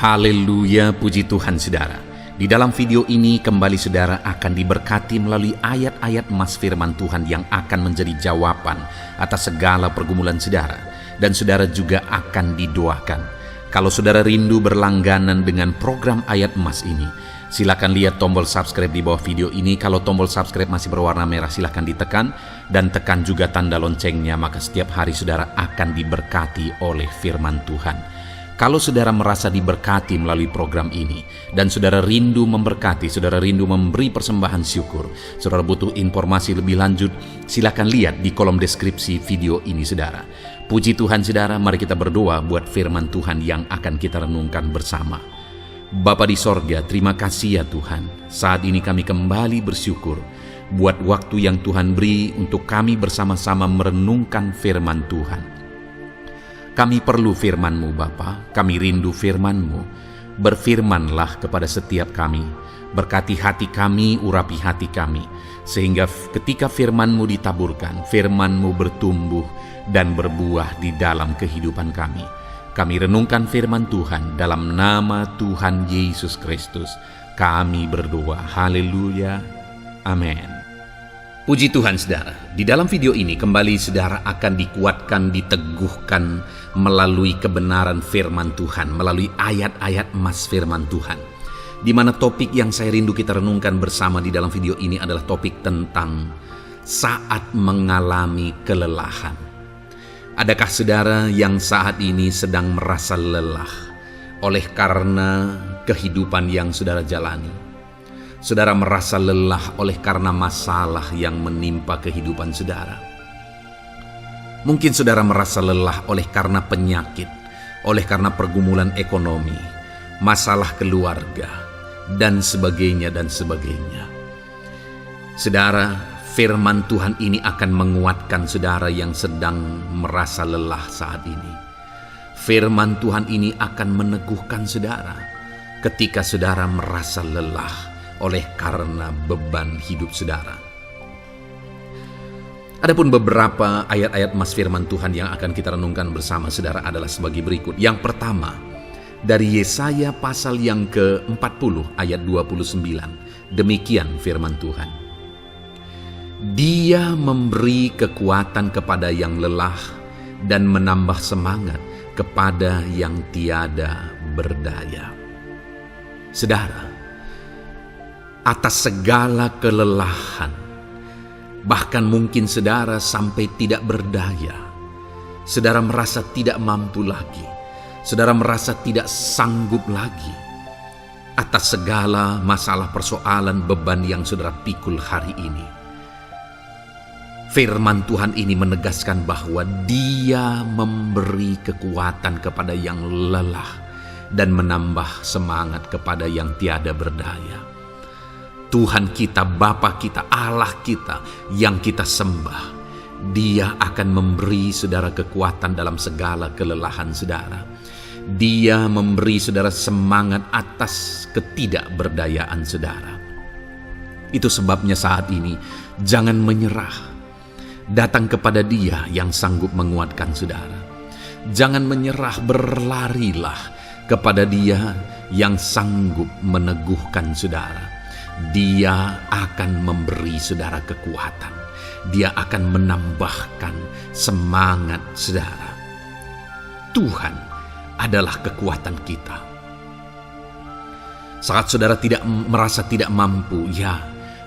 Haleluya, puji Tuhan saudara. Di dalam video ini kembali saudara akan diberkati melalui ayat-ayat emas firman Tuhan yang akan menjadi jawaban atas segala pergumulan saudara. Dan saudara juga akan didoakan. Kalau saudara rindu berlangganan dengan program ayat emas ini, silakan lihat tombol subscribe di bawah video ini. Kalau tombol subscribe masih berwarna merah, silakan ditekan. Dan tekan juga tanda loncengnya, maka setiap hari saudara akan diberkati oleh firman Tuhan. Kalau saudara merasa diberkati melalui program ini, dan saudara rindu memberkati, saudara rindu memberi persembahan syukur, saudara butuh informasi lebih lanjut, silakan lihat di kolom deskripsi video ini saudara. Puji Tuhan saudara, mari kita berdoa buat firman Tuhan yang akan kita renungkan bersama. Bapa di sorga, terima kasih ya Tuhan. Saat ini kami kembali bersyukur buat waktu yang Tuhan beri untuk kami bersama-sama merenungkan firman Tuhan. Kami perlu firman-Mu Bapa, kami rindu firman-Mu. Berfirmanlah kepada setiap kami, berkati hati kami, urapi hati kami, sehingga ketika firman-Mu ditaburkan, firman-Mu bertumbuh dan berbuah di dalam kehidupan kami. Kami renungkan firman Tuhan dalam nama Tuhan Yesus Kristus. Kami berdoa, haleluya, amin. Puji Tuhan saudara, di dalam video ini kembali saudara akan dikuatkan, diteguhkan melalui kebenaran firman Tuhan, melalui ayat-ayat emas firman Tuhan. Di mana topik yang saya rindu kita renungkan bersama di dalam video ini adalah topik tentang saat mengalami kelelahan. Adakah saudara yang saat ini sedang merasa lelah oleh karena kehidupan yang saudara jalani? Saudara merasa lelah oleh karena masalah yang menimpa kehidupan saudara. Mungkin saudara merasa lelah oleh karena penyakit, oleh karena pergumulan ekonomi, masalah keluarga, dan sebagainya dan sebagainya. Saudara, firman Tuhan ini akan menguatkan saudara yang sedang merasa lelah saat ini. Firman Tuhan ini akan meneguhkan saudara ketika saudara merasa lelah oleh karena beban hidup saudara. Adapun beberapa ayat-ayat emas firman Tuhan yang akan kita renungkan bersama saudara adalah sebagai berikut. Yang pertama, dari Yesaya pasal yang ke-40 ayat 29. Demikian firman Tuhan. Dia memberi kekuatan kepada yang lelah dan menambah semangat kepada yang tiada berdaya. Saudara, atas segala kelelahan, bahkan mungkin saudara sampai tidak berdaya, saudara merasa tidak mampu lagi, saudara merasa tidak sanggup lagi, atas segala masalah persoalan beban yang saudara pikul hari ini. Firman Tuhan ini menegaskan bahwa Dia memberi kekuatan kepada yang lelah dan menambah semangat kepada yang tiada berdaya. Tuhan kita, Bapa kita, Allah kita yang kita sembah, Dia akan memberi saudara kekuatan dalam segala kelelahan saudara. Dia memberi saudara semangat atas ketidakberdayaan saudara. Itu sebabnya saat ini jangan menyerah. Datang kepada Dia yang sanggup menguatkan saudara. Jangan menyerah, berlarilah kepada Dia yang sanggup meneguhkan saudara. Dia akan memberi saudara kekuatan. Dia akan menambahkan semangat saudara. Tuhan adalah kekuatan kita. Saat saudara merasa tidak mampu, ya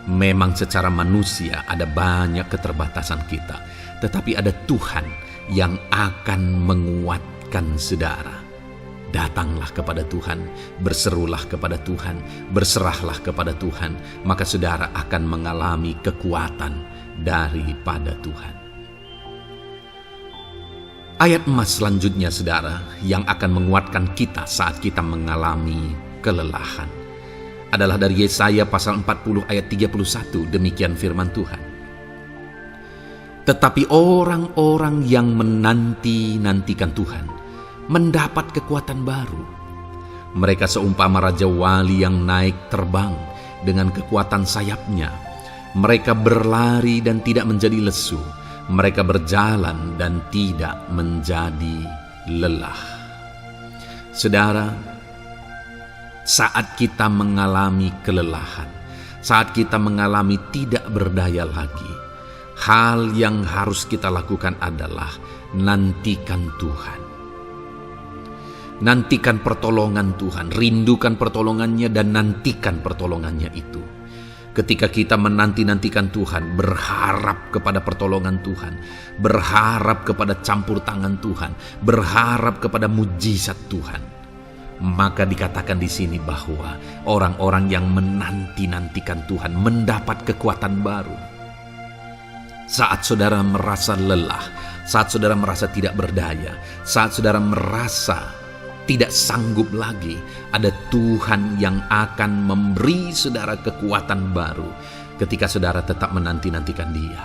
memang secara manusia ada banyak keterbatasan kita. Tetapi ada Tuhan yang akan menguatkan saudara. Datanglah kepada Tuhan, berserulah kepada Tuhan, berserahlah kepada Tuhan, maka saudara akan mengalami kekuatan daripada Tuhan. Ayat emas selanjutnya saudara yang akan menguatkan kita saat kita mengalami kelelahan adalah dari Yesaya pasal 40 ayat 31. Demikian firman Tuhan. Tetapi orang-orang yang menanti-nantikan Tuhan mendapat kekuatan baru. Mereka seumpama Raja Wali yang naik terbang dengan kekuatan sayapnya. Mereka berlari dan tidak menjadi lesu. Mereka berjalan dan tidak menjadi lelah. Saudara, Saat kita mengalami kelelahan, saat kita mengalami tidak berdaya lagi, hal yang harus kita lakukan adalah nantikan Tuhan. Nantikan pertolongan Tuhan, rindukan pertolongannya dan nantikan pertolongannya itu. Ketika kita menanti-nantikan Tuhan, berharap kepada pertolongan Tuhan, berharap kepada campur tangan Tuhan, berharap kepada mujizat Tuhan, maka dikatakan di sini bahwa orang-orang yang menanti-nantikan Tuhan mendapat kekuatan baru. Saat saudara merasa lelah, saat saudara merasa tidak berdaya, saat saudara merasa tidak sanggup lagi, ada Tuhan yang akan memberi saudara kekuatan baru ketika saudara tetap menanti-nantikan Dia.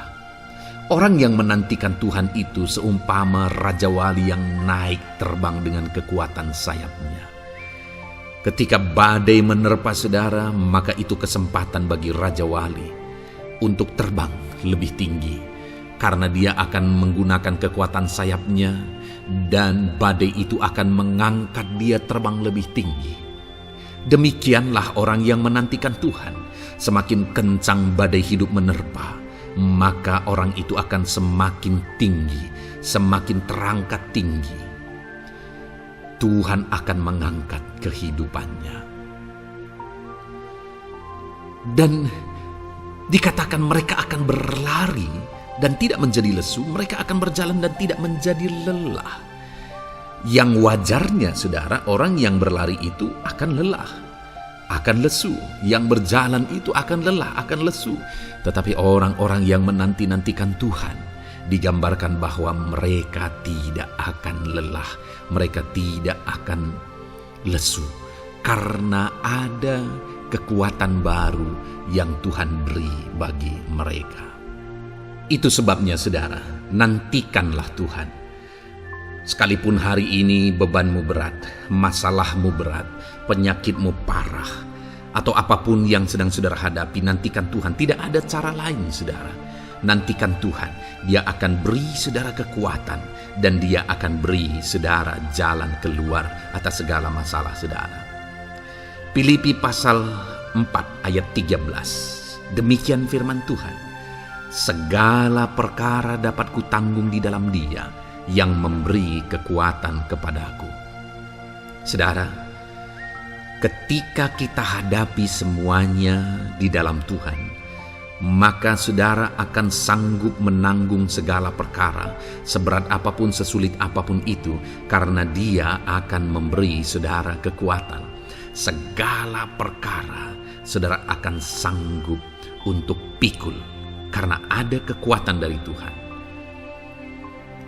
Orang yang menantikan Tuhan itu seumpama Raja Wali yang naik terbang dengan kekuatan sayapnya. Ketika badai menerpa saudara, maka itu kesempatan bagi Raja Wali untuk terbang lebih tinggi, karena dia akan menggunakan kekuatan sayapnya dan badai itu akan mengangkat dia terbang lebih tinggi. Demikianlah orang yang menantikan Tuhan. Semakin kencang badai hidup menerpa, maka orang itu akan semakin tinggi, semakin terangkat tinggi. Tuhan akan mengangkat kehidupannya. Dan dikatakan mereka akan berlari dan tidak menjadi lesu, mereka akan berjalan dan tidak menjadi lelah. Yang wajarnya, saudara, orang yang berlari itu akan lelah, akan lesu. Yang berjalan itu akan lelah, akan lesu. Tetapi orang-orang yang menanti-nantikan Tuhan, digambarkan bahwa mereka tidak akan lelah, mereka tidak akan lesu, karena ada kekuatan baru yang Tuhan beri bagi mereka. Itu sebabnya, saudara, nantikanlah Tuhan. Sekalipun hari ini bebanmu berat, masalahmu berat, penyakitmu parah, atau apapun yang sedang saudara hadapi, nantikan Tuhan. Tidak ada cara lain, saudara. Nantikan Tuhan. Dia akan beri saudara kekuatan, dan Dia akan beri saudara jalan keluar atas segala masalah saudara. Filipi pasal 4 ayat 13. Demikian firman Tuhan. Segala perkara dapat kutanggung di dalam Dia yang memberi kekuatan kepadaku. Saudara, ketika kita hadapi semuanya di dalam Tuhan, maka saudara akan sanggup menanggung segala perkara, seberat apapun, sesulit apapun itu, karena Dia akan memberi saudara kekuatan. Segala perkara saudara akan sanggup untuk pikul, karena ada kekuatan dari Tuhan.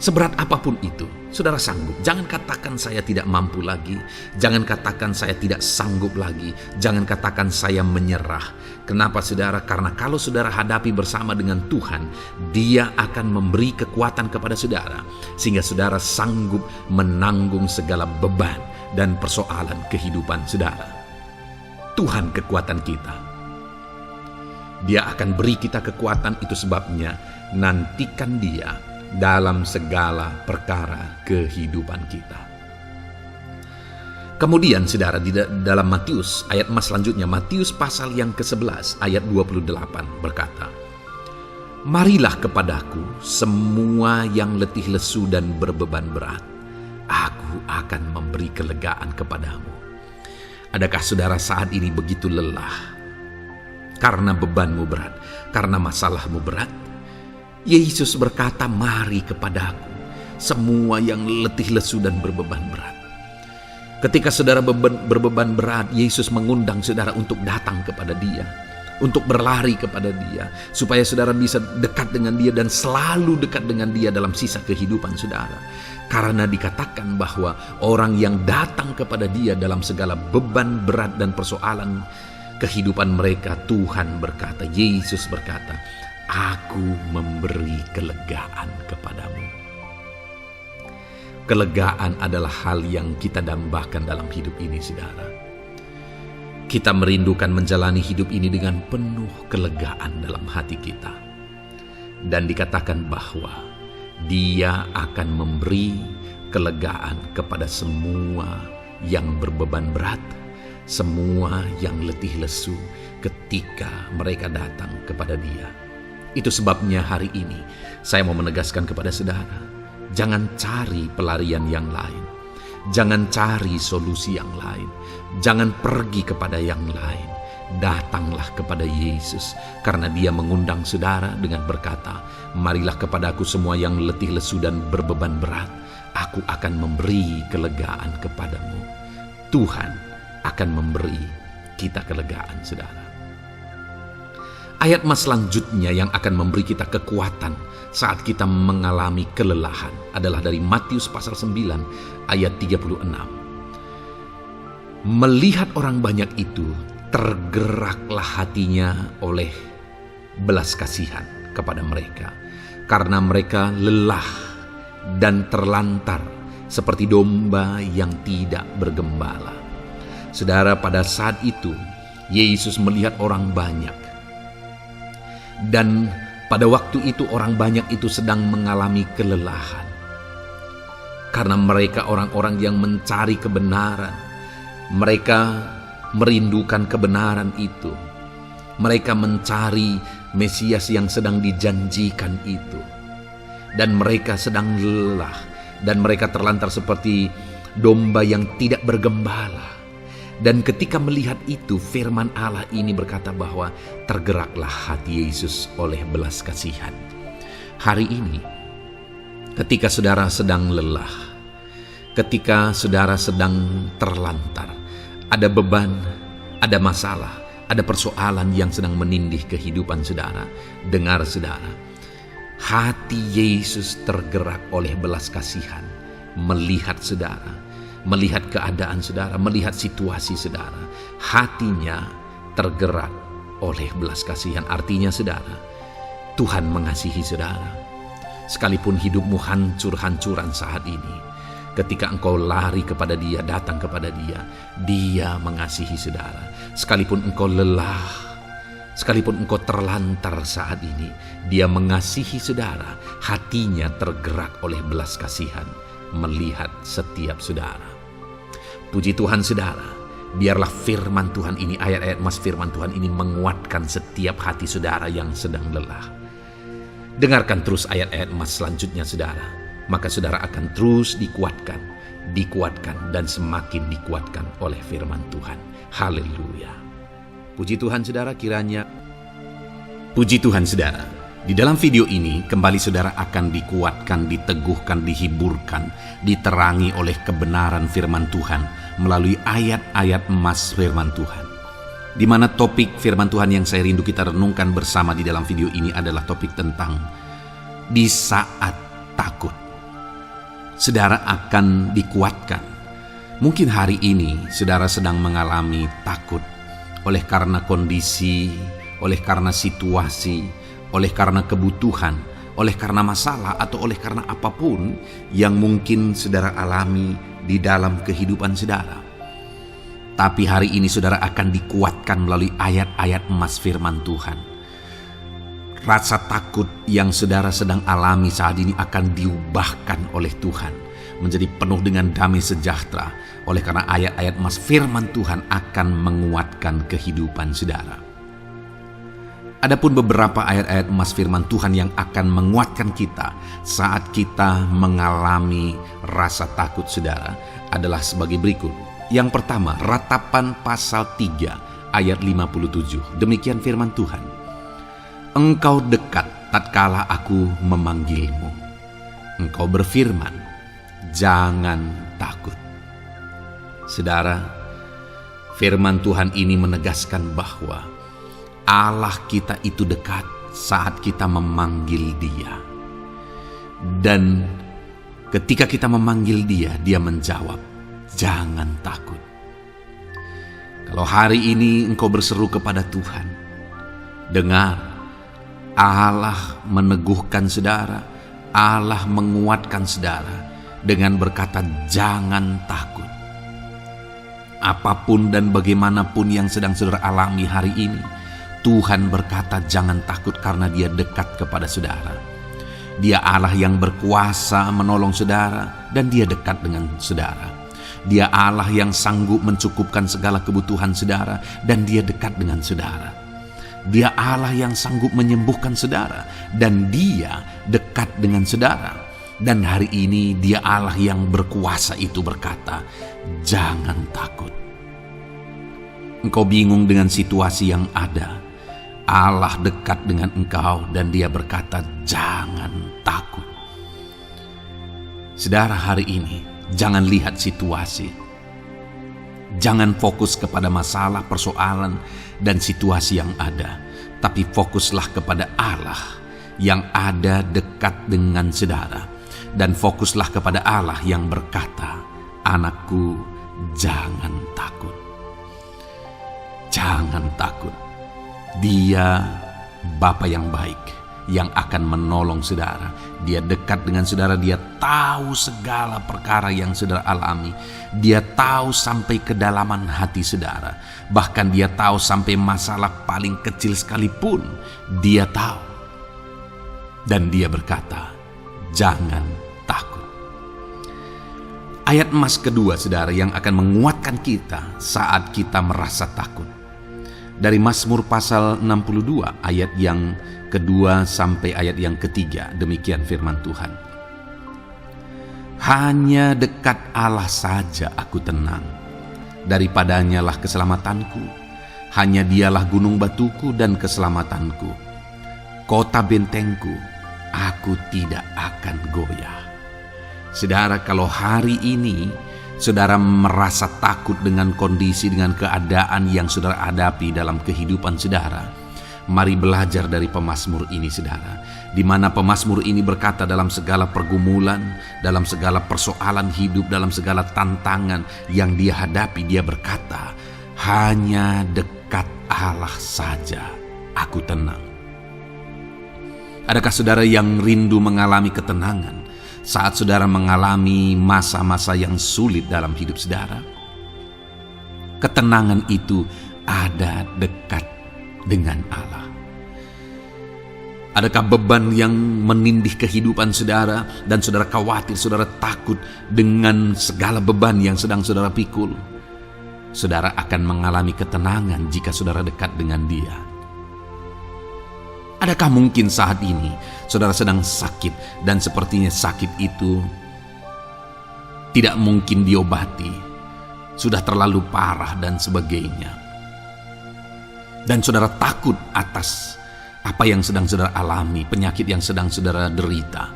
Seberat apapun itu, saudara sanggup. Jangan katakan saya tidak mampu lagi. Jangan katakan saya tidak sanggup lagi. Jangan katakan saya menyerah. Kenapa, saudara? Karena kalau saudara hadapi bersama dengan Tuhan, Dia akan memberi kekuatan kepada saudara, sehingga saudara sanggup menanggung segala beban dan persoalan kehidupan saudara. Tuhan kekuatan kita. Dia akan beri kita kekuatan, itu sebabnya nantikan Dia dalam segala perkara kehidupan kita. Kemudian saudara, di dalam Matius, ayat selanjutnya, Matius pasal yang ke-11 ayat 28 berkata, "Marilah kepadaku semua yang letih lesu dan berbeban berat, aku akan memberi kelegaan kepadamu." Adakah saudara saat ini begitu lelah karena bebanmu berat, karena masalahmu berat? Yesus berkata, "Mari kepadaku semua yang letih lesu dan berbeban berat." Ketika saudara berbeban berat, Yesus mengundang saudara untuk datang kepada Dia, untuk berlari kepada Dia, supaya saudara bisa dekat dengan Dia dan selalu dekat dengan Dia dalam sisa kehidupan saudara. Karena dikatakan bahwa orang yang datang kepada Dia dalam segala beban berat dan persoalan kehidupan mereka, Tuhan berkata, Yesus berkata, "Aku memberi kelegaan kepadamu." Kelegaan adalah hal yang kita dambakan dalam hidup ini, saudara. Kita merindukan menjalani hidup ini dengan penuh kelegaan dalam hati kita. Dan dikatakan bahwa Dia akan memberi kelegaan kepada semua yang berbeban berat, semua yang letih lesu ketika mereka datang kepada Dia. Itu sebabnya hari ini saya mau menegaskan kepada saudara, jangan cari pelarian yang lain, jangan cari solusi yang lain, jangan pergi kepada yang lain. Datanglah kepada Yesus, karena Dia mengundang saudara dengan berkata, marilah kepadaku semua yang letih lesu dan berbeban berat, aku akan memberi kelegaan kepadamu. Tuhan akan memberi kita kelegaan, saudara. Ayat mas selanjutnya yang akan memberi kita kekuatan saat kita mengalami kelelahan adalah dari Matius pasal 9 ayat 36. Melihat orang banyak itu, tergeraklah hatinya oleh belas kasihan kepada mereka, karena mereka lelah dan terlantar seperti domba yang tidak bergembala. Saudara, pada saat itu Yesus melihat orang banyak, dan pada waktu itu orang banyak itu sedang mengalami kelelahan, karena mereka orang-orang yang mencari kebenaran. Mereka merindukan kebenaran itu. Mereka mencari Mesias yang sedang dijanjikan itu. Dan mereka sedang lelah. Dan mereka terlantar seperti domba yang tidak bergembala. Dan ketika melihat itu, firman Allah ini berkata bahwa tergeraklah hati Yesus oleh belas kasihan. Hari ini, ketika saudara sedang lelah, ketika saudara sedang terlantar, ada beban, ada masalah, ada persoalan yang sedang menindih kehidupan saudara. Dengar saudara, hati Yesus tergerak oleh belas kasihan, melihat saudara, melihat keadaan saudara, melihat situasi saudara. Hatinya tergerak oleh belas kasihan. Artinya saudara, Tuhan mengasihi saudara. Sekalipun hidupmu hancur-hancuran saat ini, ketika engkau lari kepada Dia, datang kepada Dia, Dia mengasihi saudara. Sekalipun engkau lelah, sekalipun engkau terlantar saat ini, Dia mengasihi saudara. Hatinya tergerak oleh belas kasihan melihat setiap saudara. Puji Tuhan saudara, biarlah firman Tuhan ini, ayat-ayat mas firman Tuhan ini menguatkan setiap hati saudara yang sedang lelah. Dengarkan terus ayat-ayat mas selanjutnya saudara. Maka saudara akan terus dikuatkan, dan semakin dikuatkan oleh firman Tuhan. Haleluya. Puji Tuhan saudara, kiranya. Puji Tuhan saudara, di dalam video ini kembali saudara akan dikuatkan, diteguhkan, dihiburkan, diterangi oleh kebenaran firman Tuhan melalui ayat-ayat emas firman Tuhan. Di mana topik firman Tuhan yang saya rindu kita renungkan bersama di dalam video ini adalah topik tentang di saat takut. Saudara akan dikuatkan. Mungkin hari ini saudara sedang mengalami takut oleh karena kondisi, oleh karena situasi, oleh karena kebutuhan, oleh karena masalah, atau oleh karena apapun yang mungkin saudara alami di dalam kehidupan saudara. Tapi hari ini saudara akan dikuatkan melalui ayat-ayat emas firman Tuhan. Rasa takut yang saudara sedang alami saat ini akan diubahkan oleh Tuhan menjadi penuh dengan damai sejahtera, oleh karena ayat-ayat emas firman Tuhan akan menguatkan kehidupan saudara. Adapun beberapa ayat-ayat emas firman Tuhan yang akan menguatkan kita saat kita mengalami rasa takut saudara adalah sebagai berikut. Yang pertama, Ratapan pasal 3 ayat 57. Demikian firman Tuhan. Engkau dekat tatkala aku memanggilmu. Engkau berfirman, jangan takut. Saudara, firman Tuhan ini menegaskan bahwa Allah kita itu dekat saat kita memanggil Dia. Dan ketika kita memanggil Dia, Dia menjawab, jangan takut. Kalau hari ini engkau berseru kepada Tuhan, dengar, Allah meneguhkan saudara, Allah menguatkan saudara dengan berkata jangan takut. Apapun dan bagaimanapun yang sedang saudara alami hari ini, Tuhan berkata jangan takut karena Dia dekat kepada saudara. Dia Allah yang berkuasa menolong saudara dan Dia dekat dengan saudara. Dia Allah yang sanggup mencukupkan segala kebutuhan saudara, dan Dia dekat dengan saudara. Dia Allah yang sanggup menyembuhkan saudara, dan Dia dekat dengan saudara. Dan hari ini Dia Allah yang berkuasa itu berkata, jangan takut. Engkau bingung dengan situasi yang ada, Allah dekat dengan engkau dan Dia berkata, jangan takut. Saudara, hari ini jangan lihat situasi. Jangan fokus kepada masalah, persoalan, dan situasi yang ada. Tapi fokuslah kepada Allah yang ada dekat dengan saudara. Dan fokuslah kepada Allah yang berkata, anakku, jangan takut. Jangan takut. Dia Bapa yang baik, yang akan menolong saudara. Dia dekat dengan saudara. Dia tahu segala perkara yang saudara alami. Dia tahu sampai kedalaman hati saudara. Bahkan Dia tahu sampai masalah paling kecil sekalipun. Dia tahu. Dan Dia berkata, jangan takut. Ayat emas kedua, saudara, yang akan menguatkan kita saat kita merasa takut. Dari Mazmur pasal 62 ayat yang kedua sampai ayat yang ketiga, demikian firman Tuhan. Hanya dekat Allah saja aku tenang, daripadanya lah keselamatanku. Hanya Dialah gunung batuku dan keselamatanku, kota bentengku, aku tidak akan goyah. Saudara, kalau hari ini saudara merasa takut dengan kondisi, dengan keadaan yang saudara hadapi dalam kehidupan saudara, mari belajar dari pemazmur ini, saudara. Di mana pemazmur ini berkata, dalam segala pergumulan, dalam segala persoalan hidup, dalam segala tantangan yang dia hadapi, dia berkata, hanya dekat Allah saja aku tenang. Adakah saudara yang rindu mengalami ketenangan saat saudara mengalami masa-masa yang sulit dalam hidup saudara? Ketenangan itu ada dekat dengan Allah. Adakah beban yang menindih kehidupan saudara dan saudara khawatir, saudara takut dengan segala beban yang sedang saudara pikul? Saudara akan mengalami ketenangan jika saudara dekat dengan Dia. Adakah mungkin saat ini saudara sedang sakit dan sepertinya sakit itu tidak mungkin diobati, sudah terlalu parah dan sebagainya, dan saudara takut atas apa yang sedang saudara alami, penyakit yang sedang saudara derita?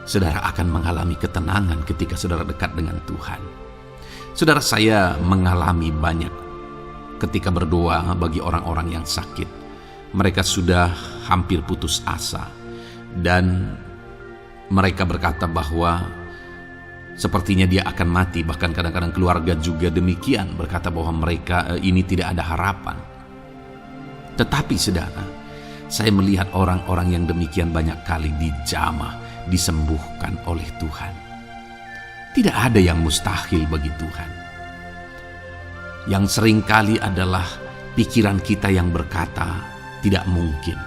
Saudara akan mengalami ketenangan ketika saudara dekat dengan Tuhan. Saudara, saya mengalami banyak ketika berdoa bagi orang-orang yang sakit. Mereka sudah hampir putus asa, dan mereka berkata bahwa sepertinya dia akan mati. Bahkan kadang-kadang keluarga juga demikian, berkata bahwa mereka ini tidak ada harapan. Tetapi saudara, saya melihat orang-orang yang demikian banyak kali dijamah, disembuhkan oleh Tuhan. Tidak ada yang mustahil bagi Tuhan. Yang seringkali adalah pikiran kita yang berkata tidak mungkin.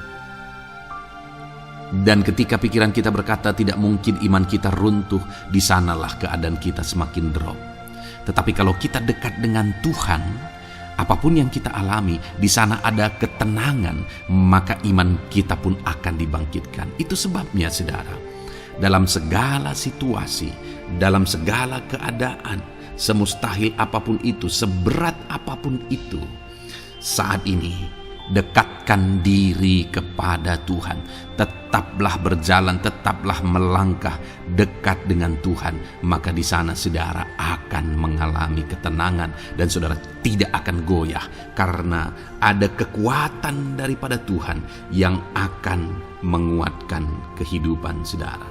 Dan ketika pikiran kita berkata tidak mungkin, iman kita runtuh, di sanalah keadaan kita semakin drop. Tetapi kalau kita dekat dengan Tuhan, apapun yang kita alami, di sana ada ketenangan, maka iman kita pun akan dibangkitkan. Itu sebabnya saudara, dalam segala situasi, dalam segala keadaan, semustahil apapun itu, seberat apapun itu, saat ini dekatkan diri kepada Tuhan. Tetaplah berjalan, tetaplah melangkah dekat dengan Tuhan. Maka di sana saudara akan mengalami ketenangan dan saudara tidak akan goyah, karena ada kekuatan daripada Tuhan yang akan menguatkan kehidupan saudara.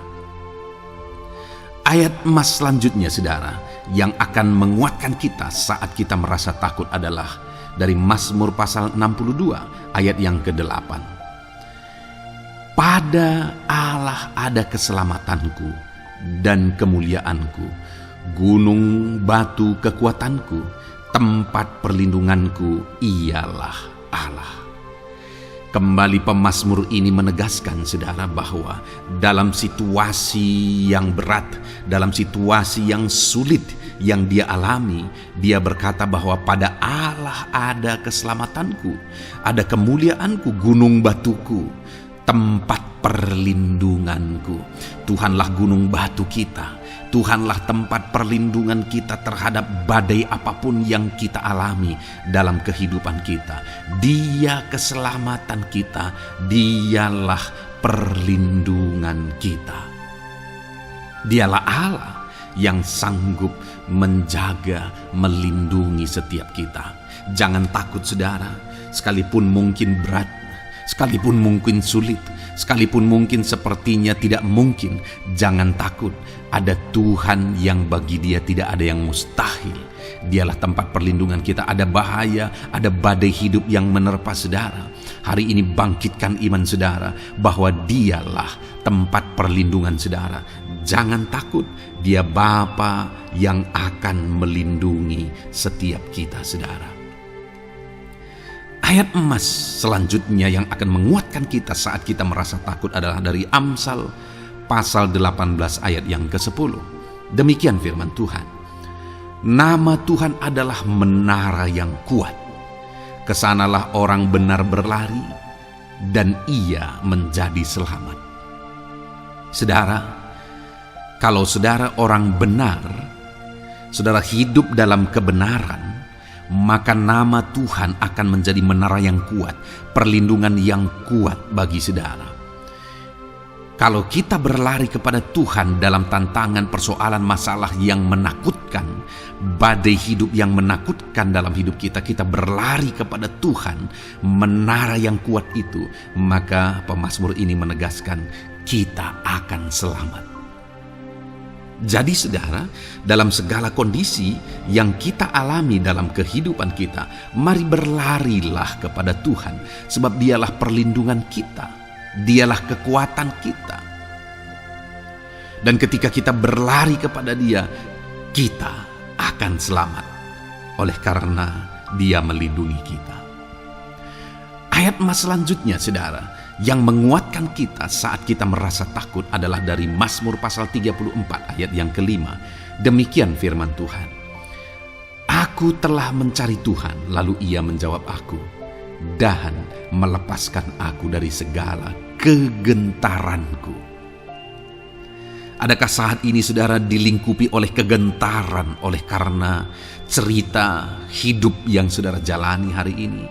Ayat emas selanjutnya saudara yang akan menguatkan kita saat kita merasa takut adalah dari Mazmur pasal 62 ayat yang ke-8. Pada Allah ada keselamatanku dan kemuliaanku, gunung batu kekuatanku, tempat perlindunganku ialah Allah. Kembali pemazmur ini menegaskan saudara bahwa dalam situasi yang berat, dalam situasi yang sulit yang dia alami, dia berkata bahwa pada Allah ada keselamatanku, ada kemuliaanku, gunung batuku, tempat perlindunganku. Tuhanlah gunung batu kita. Tuhanlah tempat perlindungan kita terhadap badai apapun yang kita alami dalam kehidupan kita. Dia keselamatan kita, dialah perlindungan kita. Dialah Allah yang sanggup menjaga, melindungi setiap kita. Jangan takut saudara, sekalipun mungkin berat, sekalipun mungkin sulit, sekalipun mungkin sepertinya tidak mungkin, jangan takut. Ada Tuhan yang bagi dia tidak ada yang mustahil. Dialah tempat perlindungan kita. Ada bahaya, ada badai hidup yang menerpa saudara. Hari ini bangkitkan iman saudara bahwa dialah tempat perlindungan saudara. Jangan takut, dia Bapa yang akan melindungi setiap kita saudara. Ayat emas selanjutnya yang akan menguatkan kita saat kita merasa takut adalah dari Amsal pasal 18 ayat yang ke-10. Demikian firman Tuhan. Nama Tuhan adalah menara yang kuat. Kesanalah orang benar berlari dan ia menjadi selamat. Saudara, kalau saudara orang benar, saudara hidup dalam kebenaran, maka nama Tuhan akan menjadi menara yang kuat, perlindungan yang kuat bagi saudara. Kalau kita berlari kepada Tuhan dalam tantangan, persoalan, masalah yang menakutkan, badai hidup yang menakutkan dalam hidup kita, kita berlari kepada Tuhan, menara yang kuat itu, maka pemazmur ini menegaskan kita akan selamat. Jadi saudara, dalam segala kondisi yang kita alami dalam kehidupan kita, mari berlarilah kepada Tuhan, sebab dialah perlindungan kita, dialah kekuatan kita. Dan ketika kita berlari kepada dia, kita akan selamat, oleh karena dia melindungi kita. Ayat emas selanjutnya saudara, yang menguatkan kita saat kita merasa takut adalah dari Mazmur pasal 34 ayat yang ke-5. Demikian firman Tuhan. Aku telah mencari Tuhan, lalu ia menjawab aku, dan melepaskan aku dari segala kegentaranku. Adakah saat ini saudara dilingkupi oleh kegentaran oleh karena cerita hidup yang saudara jalani hari ini?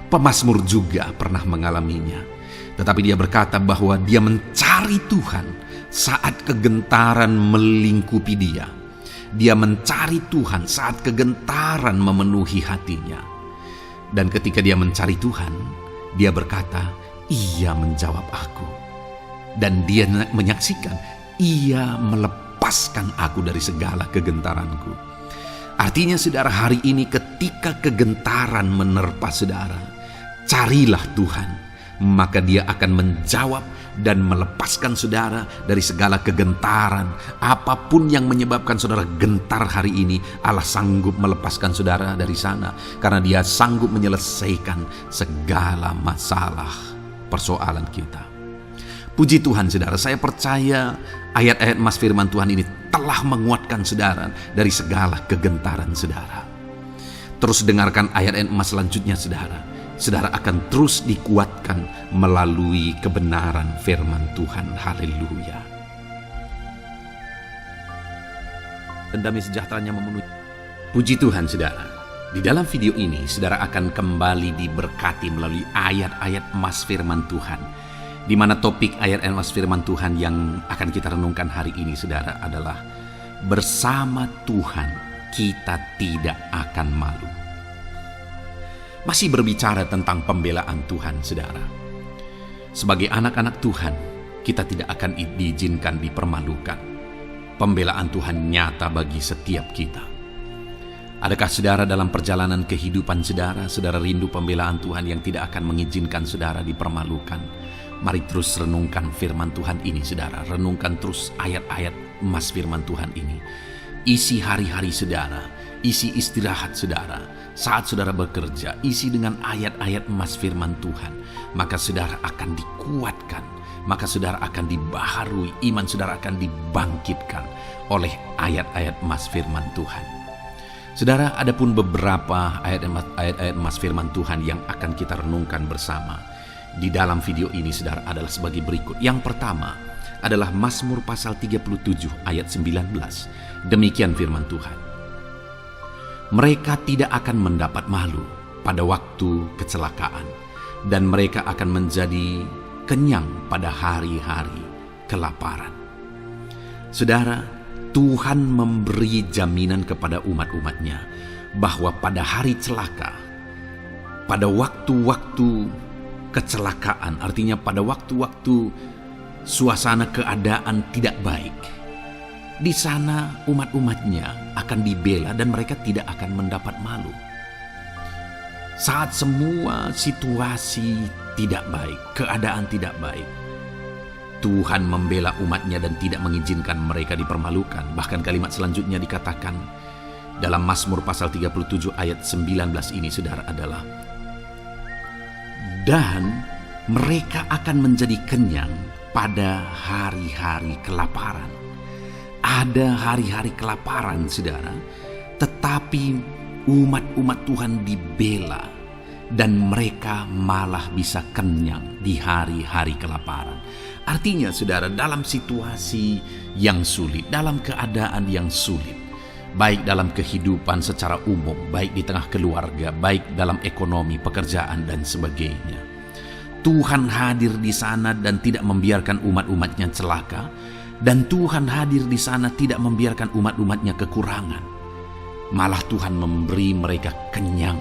Pemazmur juga pernah mengalaminya. Tetapi dia berkata bahwa dia mencari Tuhan saat kegentaran melingkupi dia. Dia mencari Tuhan saat kegentaran memenuhi hatinya. Dan ketika dia mencari Tuhan, dia berkata, ia menjawab aku. Dan dia menyaksikan, ia melepaskan aku dari segala kegentaranku. Artinya saudara, hari ini ketika kegentaran menerpa saudara, carilah Tuhan, maka dia akan menjawab dan melepaskan saudara dari segala kegentaran. Apapun yang menyebabkan saudara gentar hari ini, Allah sanggup melepaskan saudara dari sana, karena dia sanggup menyelesaikan segala masalah persoalan kita. Puji Tuhan saudara, saya percaya ayat-ayat emas firman Tuhan ini telah menguatkan saudara dari segala kegentaran saudara. Terus dengarkan ayat-ayat emas selanjutnya saudara. Saudara akan terus dikuatkan melalui kebenaran firman Tuhan. Haleluya. Dan damai sejahteranya memenuhi. Puji Tuhan saudara. Di dalam video ini saudara akan kembali diberkati melalui ayat-ayat emas firman Tuhan, di mana topik ayat emas firman Tuhan yang akan kita renungkan hari ini saudara adalah bersama Tuhan kita tidak akan malu. Masih berbicara tentang pembelaan Tuhan saudara. Sebagai anak-anak Tuhan, kita tidak akan diizinkan dipermalukan. Pembelaan Tuhan nyata bagi setiap kita. Adakah saudara dalam perjalanan kehidupan saudara, saudara rindu pembelaan Tuhan yang tidak akan mengizinkan saudara dipermalukan? Mari terus renungkan firman Tuhan ini saudara. Renungkan terus ayat-ayat emas firman Tuhan ini. Isi hari-hari saudara, isi istirahat saudara, Saat saudara bekerja, isi dengan ayat-ayat emas firman Tuhan, maka saudara akan dikuatkan, maka saudara akan dibaharui, iman saudara akan dibangkitkan oleh ayat-ayat emas firman Tuhan. Saudara, ada pun beberapa ayat-ayat emas firman Tuhan yang akan kita renungkan bersama di dalam video ini, saudara, adalah sebagai berikut. Yang pertama adalah Mazmur pasal 37 ayat 19. Demikian firman Tuhan. Mereka tidak akan mendapat malu pada waktu kecelakaan, dan mereka akan menjadi kenyang pada hari-hari kelaparan. Saudara, Tuhan memberi jaminan kepada umat-umatnya bahwa pada hari celaka, pada waktu-waktu kecelakaan, artinya pada waktu-waktu suasana keadaan tidak baik, di sana umat-umatnya akan dibela dan mereka tidak akan mendapat malu. Saat semua situasi tidak baik, keadaan tidak baik, Tuhan membela umatnya dan tidak mengizinkan mereka dipermalukan. Bahkan kalimat selanjutnya dikatakan dalam Mazmur pasal 37 ayat 19 ini, saudara, adalah dan mereka akan menjadi kenyang pada hari-hari kelaparan. Ada hari-hari kelaparan, saudara, tetapi umat-umat Tuhan dibela dan mereka malah bisa kenyang di hari-hari kelaparan. Artinya, saudara, dalam situasi yang sulit, dalam keadaan yang sulit, baik dalam kehidupan secara umum, baik di tengah keluarga, baik dalam ekonomi, pekerjaan, dan sebagainya, Tuhan hadir di sana dan tidak membiarkan umat-umatnya celaka. Dan Tuhan hadir di sana tidak membiarkan umat-umatnya kekurangan. Malah Tuhan memberi mereka kenyang,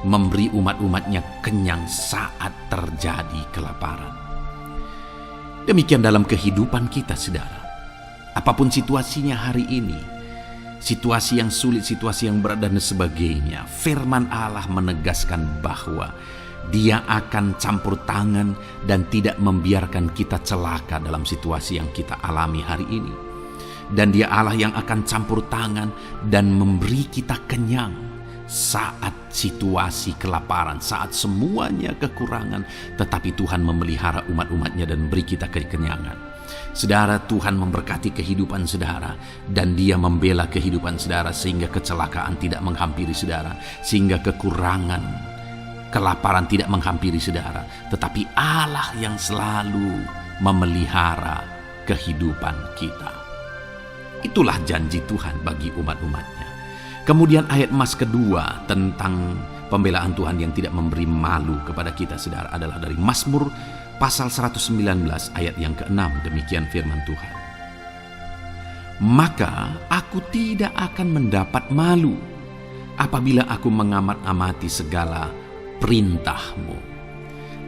memberi umat-umatnya kenyang saat terjadi kelaparan. Demikian dalam kehidupan kita, saudara. Apapun situasinya hari ini, situasi yang sulit, situasi yang berat, dan sebagainya, firman Allah menegaskan bahwa Dia akan campur tangan dan tidak membiarkan kita celaka dalam situasi yang kita alami hari ini. Dan Dia Allah yang akan campur tangan dan memberi kita kenyang saat situasi kelaparan, saat semuanya kekurangan, tetapi Tuhan memelihara umat-umatnya dan beri kita kekenyangan. Saudara, Tuhan memberkati kehidupan saudara dan Dia membela kehidupan saudara sehingga kecelakaan tidak menghampiri saudara, sehingga kekurangan, kelaparan tidak menghampiri saudara, tetapi Allah yang selalu memelihara kehidupan kita. Itulah janji Tuhan bagi umat-umatnya. Kemudian ayat emas kedua tentang pembelaan Tuhan yang tidak memberi malu kepada kita, saudara, adalah dari Mazmur pasal 119 ayat yang ke-6. Demikian firman Tuhan. Maka aku tidak akan mendapat malu apabila aku mengamat-amati segala perintah-Mu.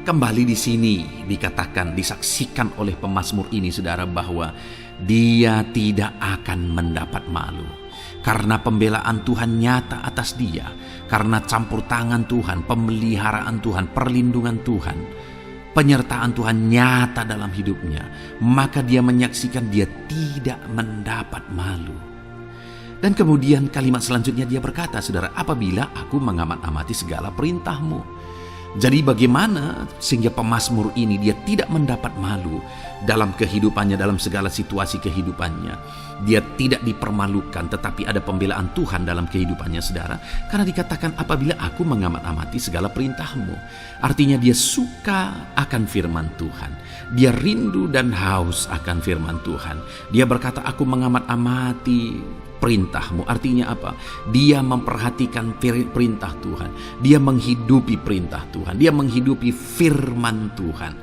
Kembali di sini dikatakan, disaksikan oleh pemazmur ini, saudara, bahwa dia tidak akan mendapat malu karena pembelaan Tuhan nyata atas dia, karena campur tangan Tuhan, pemeliharaan Tuhan, perlindungan Tuhan, penyertaan Tuhan nyata dalam hidupnya. Maka dia menyaksikan dia tidak mendapat malu. Dan kemudian kalimat selanjutnya dia berkata, saudara, apabila aku mengamat-amati segala perintah-Mu. Jadi bagaimana sehingga pemazmur ini dia tidak mendapat malu dalam kehidupannya, dalam segala situasi kehidupannya. Dia tidak dipermalukan, tetapi ada pembelaan Tuhan dalam kehidupannya, saudara. Karena dikatakan apabila aku mengamat-amati segala perintah-Mu. Artinya dia suka akan firman Tuhan. Dia rindu dan haus akan firman Tuhan. Dia berkata, aku mengamat-amati perintah-Mu. Artinya apa? Dia memperhatikan perintah Tuhan. Dia menghidupi perintah Tuhan. Dia menghidupi firman Tuhan.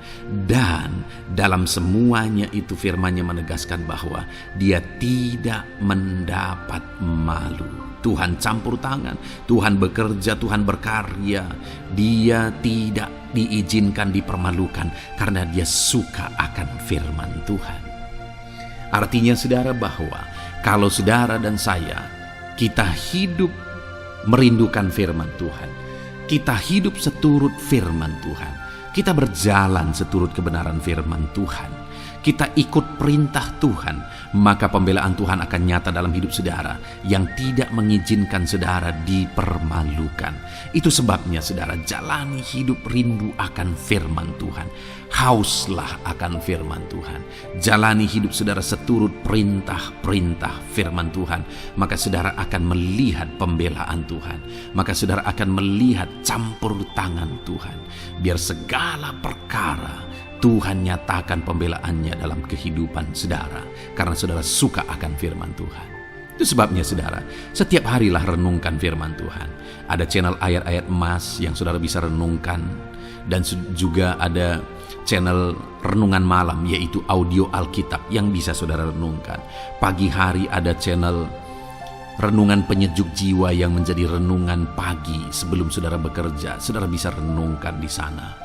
Dan dalam semuanya itu firman-Nya menegaskan bahwa dia tidak mendapat malu. Tuhan campur tangan, Tuhan bekerja, Tuhan berkarya. Dia tidak diizinkan dipermalukan karena dia suka akan firman Tuhan. Artinya, saudara, bahwa kalau saudara dan saya, kita hidup merindukan firman Tuhan, kita hidup seturut firman Tuhan, kita berjalan seturut kebenaran firman Tuhan, kita ikut perintah Tuhan, maka pembelaan Tuhan akan nyata dalam hidup saudara yang tidak mengizinkan saudara dipermalukan. Itu sebabnya saudara, jalani hidup rindu akan firman Tuhan. Hauslah akan firman Tuhan. Jalani hidup saudara seturut perintah-perintah firman Tuhan, maka saudara akan melihat pembelaan Tuhan. Maka saudara akan melihat campur tangan Tuhan. Biar segala perkara Tuhan nyatakan pembelaannya dalam kehidupan saudara, karena saudara suka akan firman Tuhan. Itu sebabnya saudara, setiap harilah renungkan firman Tuhan. Ada channel ayat-ayat emas yang saudara bisa renungkan, dan juga ada channel renungan malam, yaitu audio Alkitab yang bisa saudara renungkan. Pagi hari ada channel renungan penyejuk jiwa yang menjadi renungan pagi sebelum saudara bekerja. Saudara bisa renungkan di sana.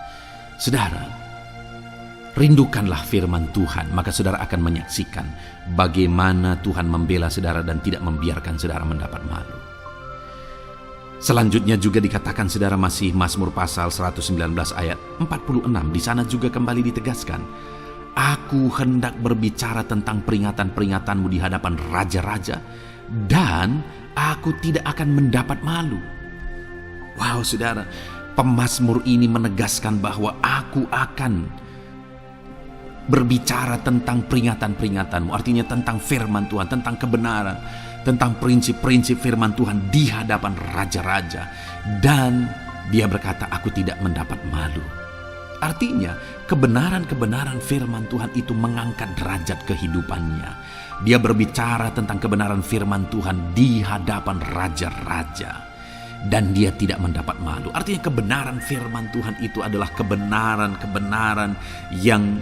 Saudara, rindukanlah firman Tuhan, maka saudara akan menyaksikan bagaimana Tuhan membela saudara dan tidak membiarkan saudara mendapat malu. Selanjutnya juga dikatakan saudara, masih Mazmur pasal 119 ayat 46. Di sana juga kembali ditegaskan, aku hendak berbicara tentang peringatan-peringatanmu di hadapan raja-raja, dan aku tidak akan mendapat malu. Wow saudara, pemazmur ini menegaskan bahwa aku akan berbicara tentang peringatan-peringatanmu, artinya tentang firman Tuhan, tentang kebenaran, tentang prinsip-prinsip firman Tuhan di hadapan raja-raja. Dan dia berkata, aku tidak mendapat malu. Artinya kebenaran-kebenaran firman Tuhan itu mengangkat derajat kehidupannya. Dia berbicara tentang kebenaran firman Tuhan di hadapan raja-raja, dan dia tidak mendapat malu. Artinya kebenaran firman Tuhan itu adalah kebenaran-kebenaran yang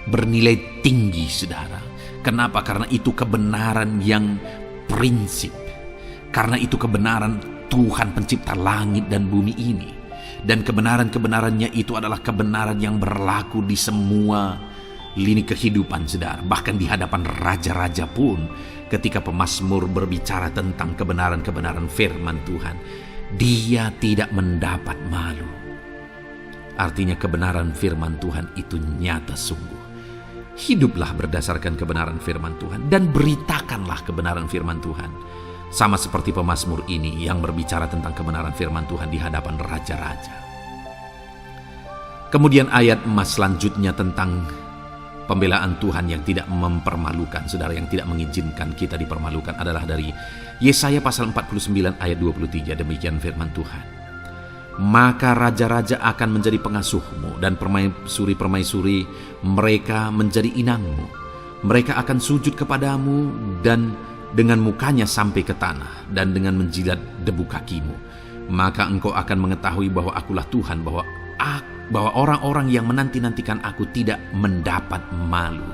bernilai tinggi saudara. Kenapa? Karena itu kebenaran yang prinsip. Karena itu kebenaran Tuhan pencipta langit dan bumi ini. Dan kebenaran-kebenarannya itu adalah kebenaran yang berlaku di semua lini kehidupan saudara. Bahkan di hadapan raja-raja pun, ketika pemazmur berbicara tentang kebenaran-kebenaran firman Tuhan, dia tidak mendapat malu. Artinya kebenaran firman Tuhan itu nyata sungguh. Hiduplah berdasarkan kebenaran firman Tuhan dan beritakanlah kebenaran firman Tuhan. Sama seperti pemazmur ini yang berbicara tentang kebenaran firman Tuhan di hadapan raja-raja. Kemudian ayat emas selanjutnya tentang pembelaan Tuhan yang tidak mempermalukan, saudara, yang tidak mengizinkan kita dipermalukan adalah dari Yesaya pasal 49 ayat 23. Demikian firman Tuhan. Maka raja-raja akan menjadi pengasuhmu, dan permaisuri-permaisuri mereka menjadi inangmu. Mereka akan sujud kepadamu dan dengan mukanya sampai ke tanah, dan dengan menjilat debu kakimu. Maka engkau akan mengetahui bahwa akulah Tuhan, bahwa orang-orang yang menanti-nantikan aku tidak mendapat malu.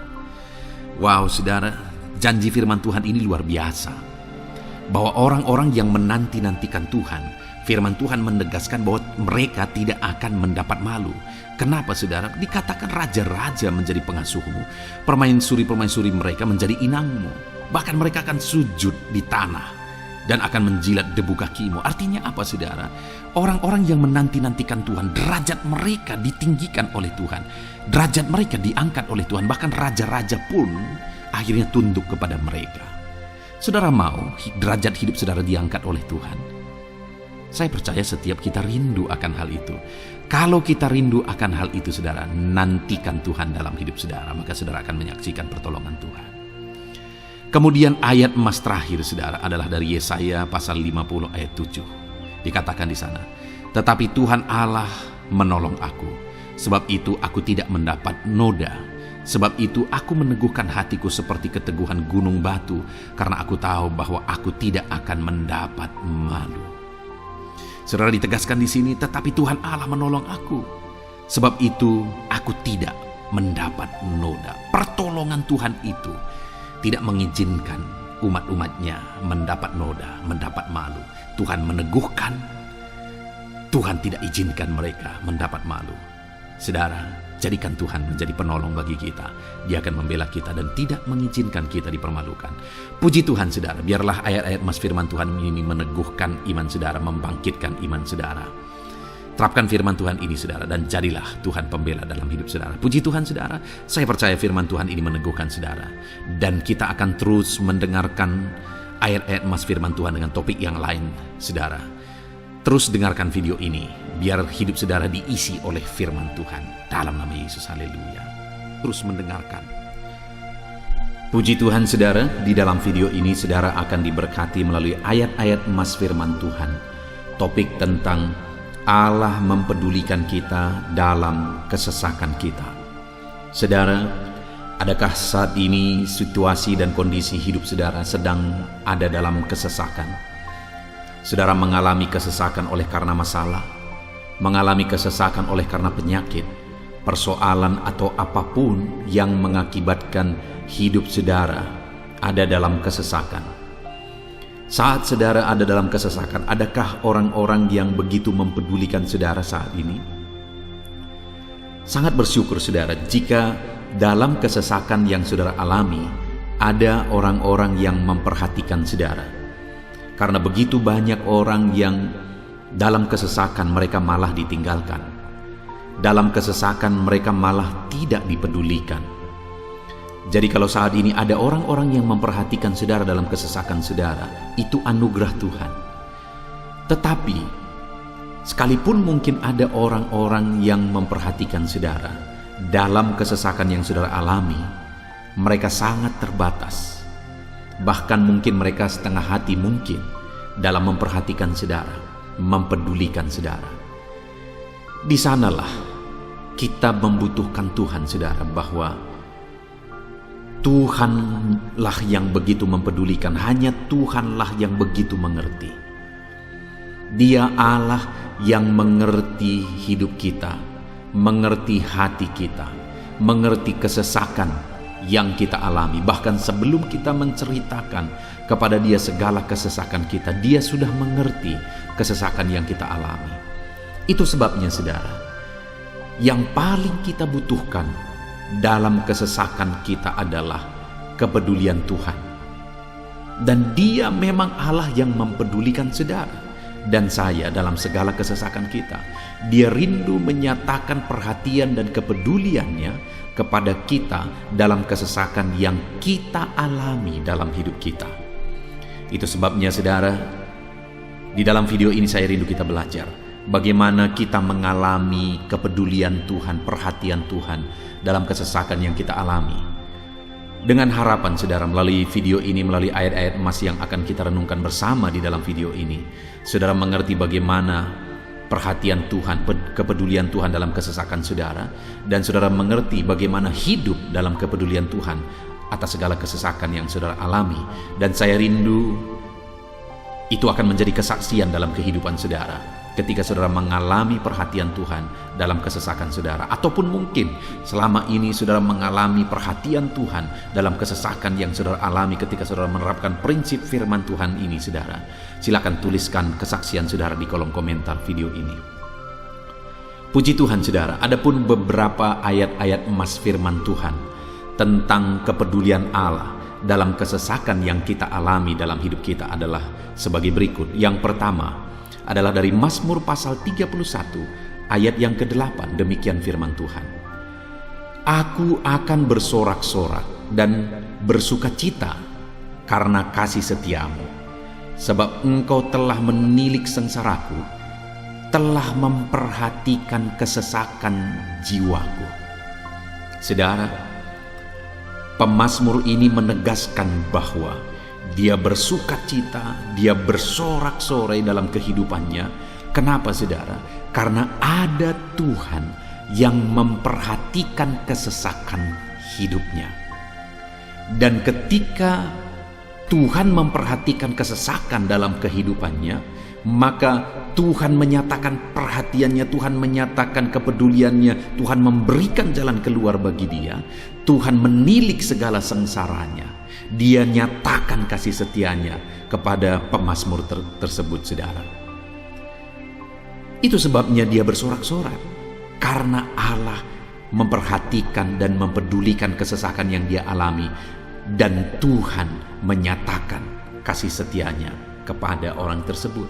Wow saudara, janji firman Tuhan ini luar biasa. Bahwa orang-orang yang menanti-nantikan Tuhan, firman Tuhan menegaskan bahwa mereka tidak akan mendapat malu. Kenapa saudara? Dikatakan raja-raja menjadi pengasuhmu, permaisuri-permaisuri mereka menjadi inangmu. Bahkan mereka akan sujud di tanah dan akan menjilat debu kakimu. Artinya apa saudara? Orang-orang yang menanti-nantikan Tuhan, derajat mereka ditinggikan oleh Tuhan. Derajat mereka diangkat oleh Tuhan. Bahkan raja-raja pun akhirnya tunduk kepada mereka. Saudara mau derajat hidup saudara diangkat oleh Tuhan? Saya percaya setiap kita rindu akan hal itu. Kalau kita rindu akan hal itu saudara, nantikan Tuhan dalam hidup saudara, maka saudara akan menyaksikan pertolongan Tuhan. Kemudian ayat emas terakhir saudara adalah dari Yesaya pasal 50 ayat 7. Dikatakan di sana, tetapi Tuhan Allah menolong aku, sebab itu aku tidak mendapat noda. Sebab itu aku meneguhkan hatiku seperti keteguhan gunung batu, karena aku tahu bahwa aku tidak akan mendapat malu. Saudara, ditegaskan di sini, tetapi Tuhan Allah menolong aku, sebab itu aku tidak mendapat noda. Pertolongan Tuhan itu tidak mengizinkan umat-umatnya mendapat noda, mendapat malu. Tuhan meneguhkan, Tuhan tidak izinkan mereka mendapat malu. Saudara, jadikan Tuhan menjadi penolong bagi kita. Dia akan membela kita dan tidak mengizinkan kita dipermalukan. Puji Tuhan saudara, biarlah ayat-ayat emas firman Tuhan ini meneguhkan iman saudara, membangkitkan iman saudara. Terapkan firman Tuhan ini saudara, dan jadilah Tuhan pembela dalam hidup saudara. Puji Tuhan saudara, saya percaya firman Tuhan ini meneguhkan saudara. Dan kita akan terus mendengarkan ayat-ayat emas firman Tuhan dengan topik yang lain saudara. Terus dengarkan video ini, biar hidup saudara diisi oleh firman Tuhan. Dalam nama Yesus, haleluya. Terus mendengarkan. Puji Tuhan saudara, di dalam video ini saudara akan diberkati melalui ayat-ayat emas firman Tuhan. Topik tentang Allah mempedulikan kita dalam kesesakan kita. Saudara, adakah saat ini situasi dan kondisi hidup saudara sedang ada dalam kesesakan? Saudara mengalami kesesakan oleh karena masalah, mengalami kesesakan oleh karena penyakit, persoalan atau apapun yang mengakibatkan hidup saudara ada dalam kesesakan. Saat saudara ada dalam kesesakan, adakah orang-orang yang begitu mempedulikan saudara saat ini? Sangat bersyukur saudara jika dalam kesesakan yang saudara alami, ada orang-orang yang memperhatikan saudara. Karena begitu banyak orang yang dalam kesesakan mereka malah ditinggalkan. Dalam kesesakan mereka malah tidak dipedulikan. Jadi kalau saat ini ada orang-orang yang memperhatikan saudara dalam kesesakan saudara, itu anugerah Tuhan. Tetapi, sekalipun mungkin ada orang-orang yang memperhatikan saudara dalam kesesakan yang saudara alami, mereka sangat terbatas. Bahkan mungkin mereka setengah hati mungkin dalam memperhatikan saudara, mempedulikan saudara. Di sanalah kita membutuhkan Tuhan saudara, bahwa Tuhanlah yang begitu mempedulikan, hanya Tuhanlah yang begitu mengerti. Dia Allah yang mengerti hidup kita, mengerti hati kita, mengerti kesesakan yang kita alami. Bahkan sebelum kita menceritakan kepada Dia segala kesesakan kita, Dia sudah mengerti kesesakan yang kita alami. Itu sebabnya saudara, yang paling kita butuhkan dalam kesesakan kita adalah kepedulian Tuhan. Dan Dia memang Allah yang mempedulikan saudara dan saya dalam segala kesesakan kita. Dia rindu menyatakan perhatian dan kepeduliannya kepada kita dalam kesesakan yang kita alami dalam hidup kita. Itu sebabnya saudara, di dalam video ini saya rindu kita belajar bagaimana kita mengalami kepedulian Tuhan, perhatian Tuhan dalam kesesakan yang kita alami. Dengan harapan saudara, melalui video ini, melalui ayat-ayat emas yang akan kita renungkan bersama di dalam video ini, saudara mengerti bagaimana perhatian Tuhan, kepedulian Tuhan dalam kesesakan saudara, dan saudara mengerti bagaimana hidup dalam kepedulian Tuhan atas segala kesesakan yang saudara alami. Dan saya rindu itu akan menjadi kesaksian dalam kehidupan saudara ketika saudara mengalami perhatian Tuhan dalam kesesakan saudara. Ataupun mungkin selama ini saudara mengalami perhatian Tuhan dalam kesesakan yang saudara alami ketika saudara menerapkan prinsip firman Tuhan ini saudara. Silakan tuliskan kesaksian saudara di kolom komentar video ini. Puji Tuhan saudara, adapun beberapa ayat-ayat emas firman Tuhan tentang kepedulian Allah dalam kesesakan yang kita alami dalam hidup kita adalah sebagai berikut. Yang pertama adalah dari Mazmur pasal 31 ayat yang ke-8. Demikian firman Tuhan. Aku akan bersorak-sorak dan bersukacita karena kasih setiamu, sebab Engkau telah menilik sengsaraku, telah memperhatikan kesesakan jiwaku. Saudara, pemazmur ini menegaskan bahwa dia bersukacita, dia bersorak-sorai dalam kehidupannya. Kenapa saudara? Karena ada Tuhan yang memperhatikan kesesakan hidupnya. Dan ketika Tuhan memperhatikan kesesakan dalam kehidupannya, maka Tuhan menyatakan perhatiannya, Tuhan menyatakan kepeduliannya, Tuhan memberikan jalan keluar bagi dia, Tuhan menilik segala sengsaranya. Dia nyatakan kasih setianya kepada pemazmur tersebut saudara. Itu sebabnya dia bersorak-sorak, karena Allah memperhatikan dan mempedulikan kesesakan yang dia alami, dan Tuhan menyatakan kasih setianya kepada orang tersebut.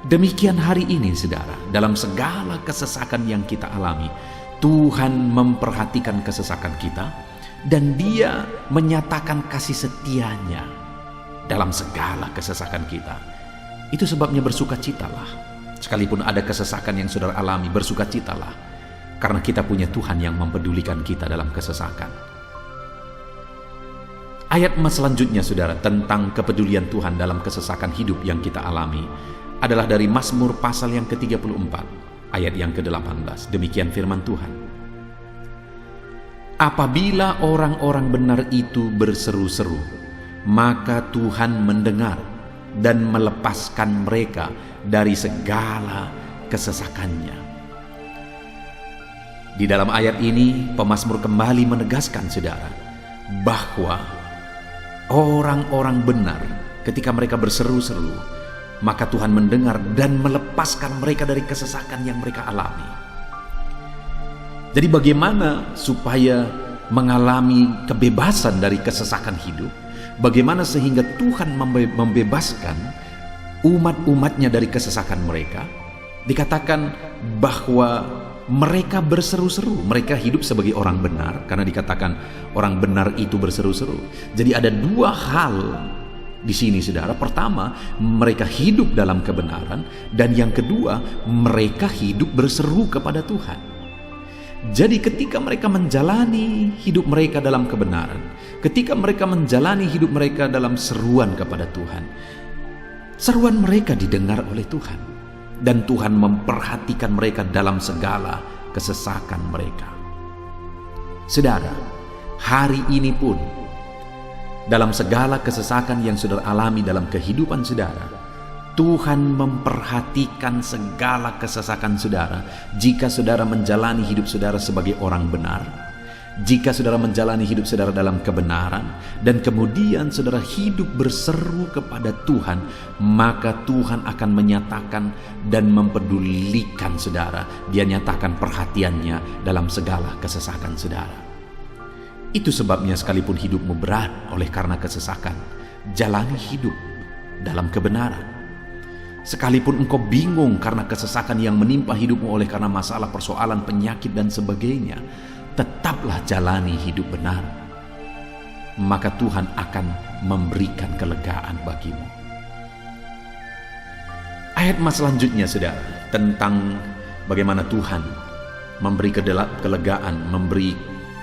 Demikian hari ini, saudara, dalam segala kesesakan yang kita alami, Tuhan memperhatikan kesesakan kita dan Dia menyatakan kasih setianya dalam segala kesesakan kita. Itu sebabnya bersukacitalah. Sekalipun ada kesesakan yang saudara alami, bersukacitalah, karena kita punya Tuhan yang mempedulikan kita dalam kesesakan. Ayat selanjutnya, saudara, tentang kepedulian Tuhan dalam kesesakan hidup yang kita alami adalah dari Mazmur pasal yang ke-34, ayat yang ke-18. Demikian firman Tuhan. Apabila orang-orang benar itu berseru-seru, maka Tuhan mendengar dan melepaskan mereka dari segala kesesakannya. Di dalam ayat ini, pemazmur kembali menegaskan, saudara, bahwa orang-orang benar ketika mereka berseru-seru, maka Tuhan mendengar dan melepaskan mereka dari kesesakan yang mereka alami. Jadi bagaimana supaya mengalami kebebasan dari kesesakan hidup? Bagaimana sehingga Tuhan membebaskan umat-umatnya dari kesesakan mereka? Dikatakan bahwa mereka berseru-seru, mereka hidup sebagai orang benar, karena dikatakan orang benar itu berseru-seru. Jadi ada dua hal di sini, saudara. Pertama, mereka hidup dalam kebenaran, dan yang kedua, mereka hidup berseru kepada Tuhan. Jadi ketika mereka menjalani hidup mereka dalam kebenaran, ketika mereka menjalani hidup mereka dalam seruan kepada Tuhan, seruan mereka didengar oleh Tuhan, dan Tuhan memperhatikan mereka dalam segala kesesakan mereka. Saudara, hari ini pun dalam segala kesesakan yang saudara alami dalam kehidupan saudara, Tuhan memperhatikan segala kesesakan saudara. Jika saudara menjalani hidup saudara sebagai orang benar, jika saudara menjalani hidup saudara dalam kebenaran, dan kemudian saudara hidup berseru kepada Tuhan, maka Tuhan akan menyatakan dan mempedulikan saudara. Dia nyatakan perhatiannya dalam segala kesesakan saudara. Itu sebabnya sekalipun hidupmu berat oleh karena kesesakan, jalani hidup dalam kebenaran. Sekalipun engkau bingung karena kesesakan yang menimpa hidupmu oleh karena masalah, persoalan, penyakit dan sebagainya, tetaplah jalani hidup benar. Maka Tuhan akan memberikan kelegaan bagimu. Ayat selanjutnya, saudara, tentang bagaimana Tuhan memberi kelegaan, memberi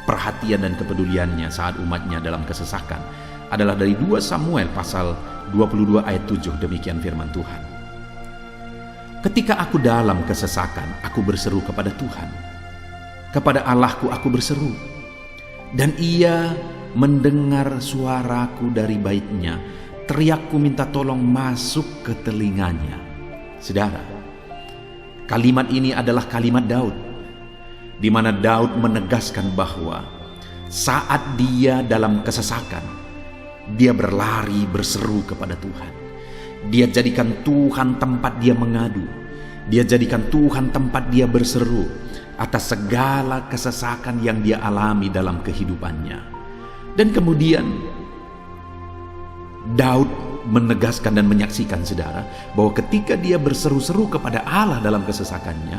perhatian dan kepeduliannya saat umatnya dalam kesesakan, adalah dari 2 Samuel pasal 22 ayat 7. Demikian firman Tuhan. Ketika aku dalam kesesakan, aku berseru kepada Tuhan. Kepada Allahku aku berseru, dan Ia mendengar suaraku dari baitnya. Teriakku minta tolong masuk ke telinganya. Saudara, kalimat ini adalah kalimat Daud, di mana Daud menegaskan bahwa saat dia dalam kesesakan, dia berlari berseru kepada Tuhan. Dia jadikan Tuhan tempat dia mengadu. Dia jadikan Tuhan tempat dia berseru atas segala kesesakan yang dia alami dalam kehidupannya. Dan kemudian Daud menegaskan dan menyaksikan, saudara, bahwa ketika dia berseru-seru kepada Allah dalam kesesakannya,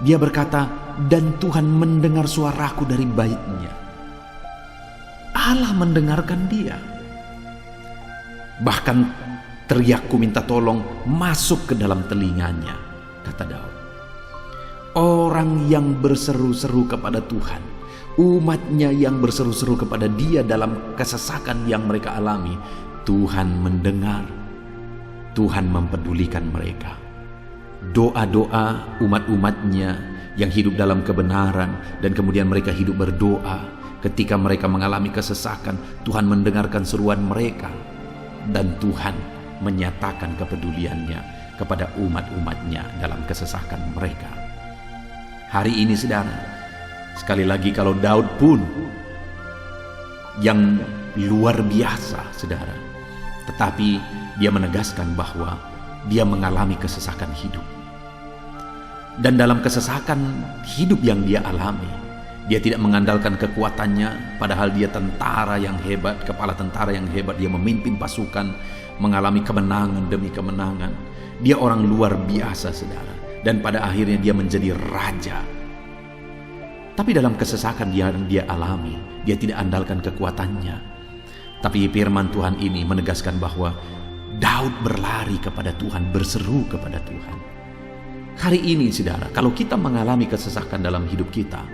dia berkata, dan Tuhan mendengar suaraku dari baitnya. Allah mendengarkan dia. Bahkan teriakku minta tolong masuk ke dalam telinganya, kata Daud. Orang yang berseru-seru kepada Tuhan, umatnya yang berseru-seru kepada Dia dalam kesesakan yang mereka alami, Tuhan mendengar, Tuhan mempedulikan mereka. Doa-doa umat-umatnya yang hidup dalam kebenaran, dan kemudian mereka hidup berdoa ketika mereka mengalami kesesakan, Tuhan mendengarkan seruan mereka, dan Tuhan menyatakan kepeduliannya kepada umat-umatnya dalam kesesakan mereka. Hari ini, saudara, sekali lagi, kalau Daud pun yang luar biasa, saudara, tetapi dia menegaskan bahwa dia mengalami kesesakan hidup. Dan dalam kesesakan hidup yang dia alami, dia tidak mengandalkan kekuatannya, padahal dia tentara yang hebat, kepala tentara yang hebat. Dia memimpin pasukan, mengalami kemenangan demi kemenangan. Dia orang luar biasa, saudara. Dan pada akhirnya dia menjadi raja. Tapi dalam kesesakan yang dia alami, dia tidak andalkan kekuatannya. Tapi firman Tuhan ini menegaskan bahwa Daud berlari kepada Tuhan, berseru kepada Tuhan. Hari ini, saudara, kalau kita mengalami kesesakan dalam hidup kita,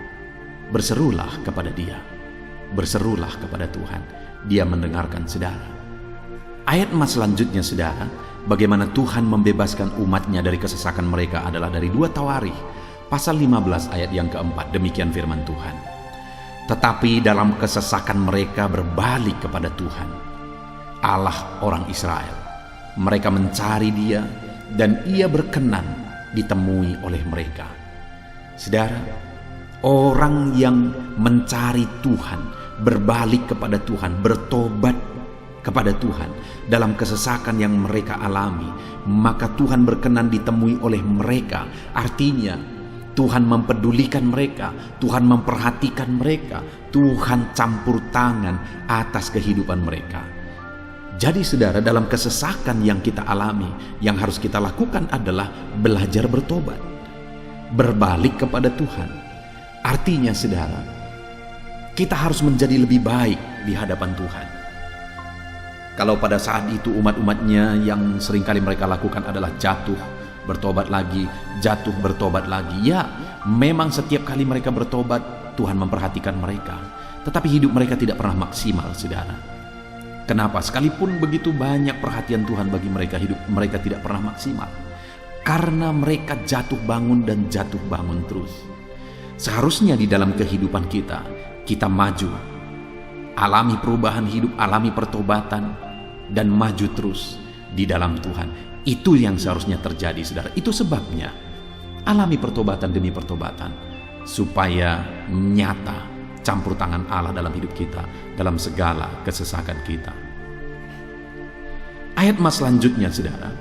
berserulah kepada Dia. Berserulah kepada Tuhan. Dia mendengarkan saudara. Ayat emas selanjutnya, saudara, bagaimana Tuhan membebaskan umatnya dari kesesakan mereka adalah dari 2 Tawarikh pasal 15 ayat yang keempat. Demikian firman Tuhan. Tetapi dalam kesesakan mereka berbalik kepada Tuhan, Allah orang Israel. Mereka mencari Dia dan Ia berkenan ditemui oleh mereka. Saudara, orang yang mencari Tuhan, berbalik kepada Tuhan, bertobat kepada Tuhan dalam kesesakan yang mereka alami, maka Tuhan berkenan ditemui oleh mereka. Artinya Tuhan mempedulikan mereka, Tuhan memperhatikan mereka, Tuhan campur tangan atas kehidupan mereka. Jadi saudara, dalam kesesakan yang kita alami, yang harus kita lakukan adalah belajar bertobat, berbalik kepada Tuhan. Artinya saudara, kita harus menjadi lebih baik di hadapan Tuhan. Kalau pada saat itu umat-umatnya yang seringkali mereka lakukan adalah jatuh, bertobat lagi, jatuh, bertobat lagi. Ya, memang setiap kali mereka bertobat, Tuhan memperhatikan mereka. Tetapi hidup mereka tidak pernah maksimal, saudara. Kenapa? Sekalipun begitu banyak perhatian Tuhan bagi mereka, hidup mereka tidak pernah maksimal. Karena mereka jatuh bangun dan jatuh bangun terus. Seharusnya di dalam kehidupan kita maju, alami perubahan hidup, alami pertobatan, dan maju terus di dalam Tuhan. Itu yang seharusnya terjadi, saudara. Itu sebabnya alami pertobatan demi pertobatan, supaya nyata campur tangan Allah dalam hidup kita, dalam segala kesesakan kita. Ayat mas selanjutnya, saudara,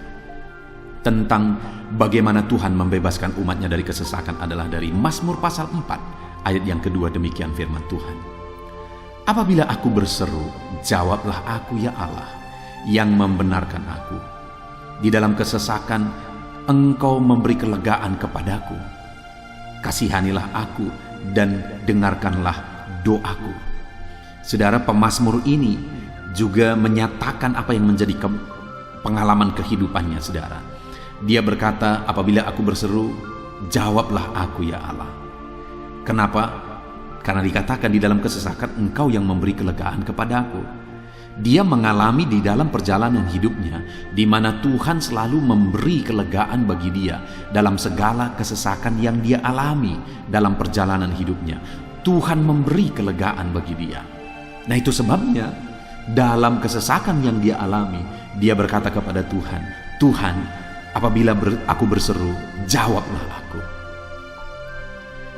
tentang bagaimana Tuhan membebaskan umatnya dari kesesakan adalah dari Mazmur pasal 4 ayat yang kedua. Demikian firman Tuhan. Apabila aku berseru, jawablah aku ya Allah, yang membenarkan aku. Di dalam kesesakan Engkau memberi kelegaan kepadaku. Kasihanilah aku dan dengarkanlah doaku. Saudara, pemazmur ini juga menyatakan apa yang menjadi pengalaman kehidupannya, saudara. Dia berkata, apabila aku berseru, jawablah aku ya Allah. Kenapa? Karena dikatakan di dalam kesesakan Engkau yang memberi kelegaan kepadaku. Dia mengalami di dalam perjalanan hidupnya, di mana Tuhan selalu memberi kelegaan bagi dia dalam segala kesesakan yang dia alami dalam perjalanan hidupnya. Tuhan memberi kelegaan bagi dia. Nah, itu sebabnya dalam kesesakan yang dia alami, dia berkata kepada Tuhan, Tuhan, apabila aku berseru, jawablah aku.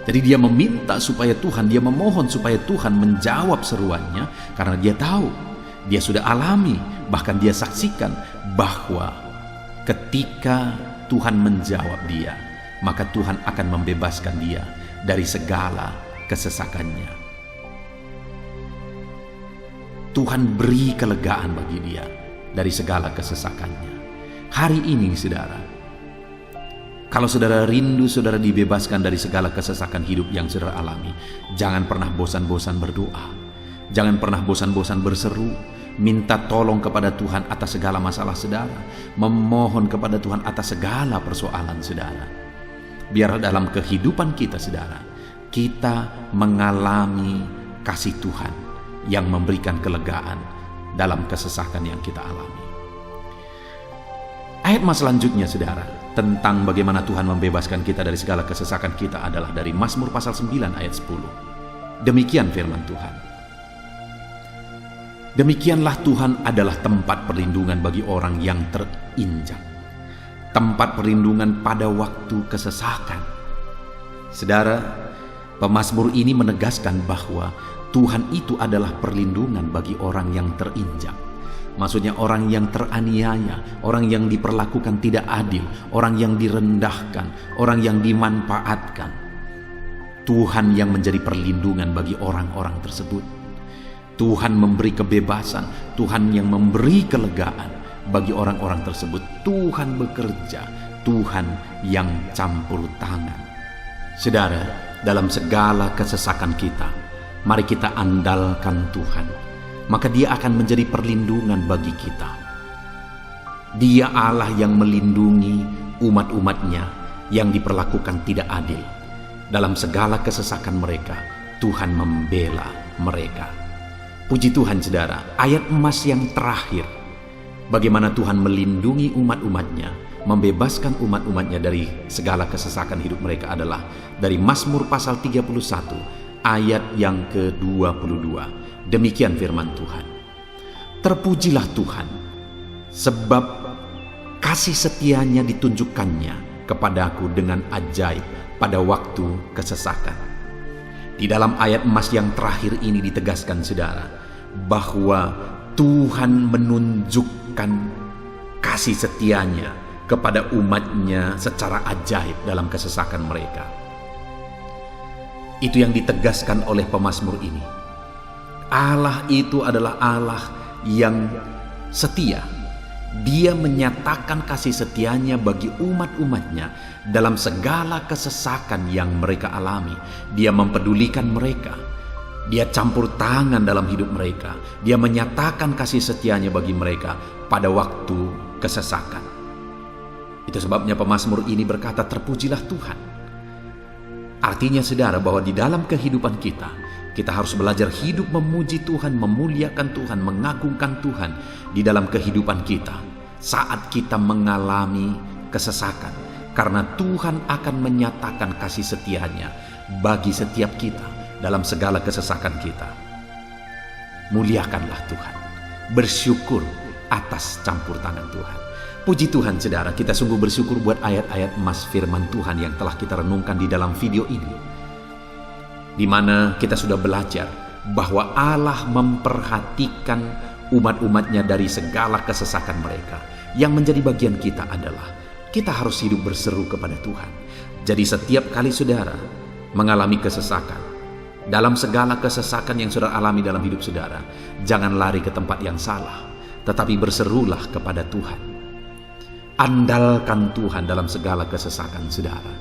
Jadi dia meminta supaya Tuhan, dia memohon supaya Tuhan menjawab seruannya, karena dia tahu, dia sudah alami, bahkan dia saksikan bahwa ketika Tuhan menjawab dia, maka Tuhan akan membebaskan dia dari segala kesesakannya. Tuhan beri kelegaan bagi dia dari segala kesesakannya. Hari ini, saudara, kalau saudara rindu saudara dibebaskan dari segala kesesakan hidup yang saudara alami, jangan pernah bosan-bosan berdoa. Jangan pernah bosan-bosan berseru, minta tolong kepada Tuhan atas segala masalah saudara, memohon kepada Tuhan atas segala persoalan saudara. Biar dalam kehidupan kita, saudara, kita mengalami kasih Tuhan yang memberikan kelegaan dalam kesesakan yang kita alami. Ayat mas selanjutnya, saudara, tentang bagaimana Tuhan membebaskan kita dari segala kesesakan kita adalah dari Mazmur pasal 9 ayat 10. Demikian firman Tuhan. Demikianlah Tuhan adalah tempat perlindungan bagi orang yang terinjak, tempat perlindungan pada waktu kesesakan. Saudara, pemazmur ini menegaskan bahwa Tuhan itu adalah perlindungan bagi orang yang terinjak. Maksudnya orang yang teraniaya, orang yang diperlakukan tidak adil, orang yang direndahkan, orang yang dimanfaatkan. Tuhan yang menjadi perlindungan bagi orang-orang tersebut. Tuhan memberi kebebasan, Tuhan yang memberi kelegaan bagi orang-orang tersebut. Tuhan bekerja, Tuhan yang campur tangan. Saudara, dalam segala kesesakan kita, mari kita andalkan Tuhan, maka Dia akan menjadi perlindungan bagi kita. Dia Allah yang melindungi umat-umatnya yang diperlakukan tidak adil. Dalam segala kesesakan mereka, Tuhan membela mereka. Puji Tuhan saudara, ayat emas yang terakhir, bagaimana Tuhan melindungi umat-umatnya, membebaskan umat-umatnya dari segala kesesakan hidup mereka adalah dari Mazmur pasal 31 ayat yang ke-22. Demikian firman Tuhan. Terpujilah Tuhan, sebab kasih setianya ditunjukkannya kepadaku dengan ajaib pada waktu kesesakan. Di dalam ayat emas yang terakhir ini ditegaskan saudara, bahwa Tuhan menunjukkan kasih setianya kepada umatnya secara ajaib dalam kesesakan mereka. Itu yang ditegaskan oleh pemazmur ini. Allah itu adalah Allah yang setia. Dia menyatakan kasih setianya bagi umat-umatnya dalam segala kesesakan yang mereka alami. Dia mempedulikan mereka. Dia campur tangan dalam hidup mereka. Dia menyatakan kasih setianya bagi mereka pada waktu kesesakan. Itu sebabnya pemazmur ini berkata, terpujilah Tuhan. Artinya saudara, bahwa di dalam kehidupan kita harus belajar hidup memuji Tuhan, memuliakan Tuhan, mengagungkan Tuhan di dalam kehidupan kita saat kita mengalami kesesakan. Karena Tuhan akan menyatakan kasih setianya bagi setiap kita dalam segala kesesakan kita. Muliakanlah Tuhan, bersyukur atas campur tangan Tuhan. Puji Tuhan saudara, kita sungguh bersyukur buat ayat-ayat emas firman Tuhan yang telah kita renungkan di dalam video ini, di mana kita sudah belajar bahwa Allah memperhatikan umat-umatnya dari segala kesesakan mereka. Yang menjadi bagian kita adalah kita harus hidup berseru kepada Tuhan. Jadi setiap kali saudara mengalami kesesakan, dalam segala kesesakan yang saudara alami dalam hidup saudara, jangan lari ke tempat yang salah, tetapi berserulah kepada Tuhan. Andalkan Tuhan dalam segala kesesakan saudara.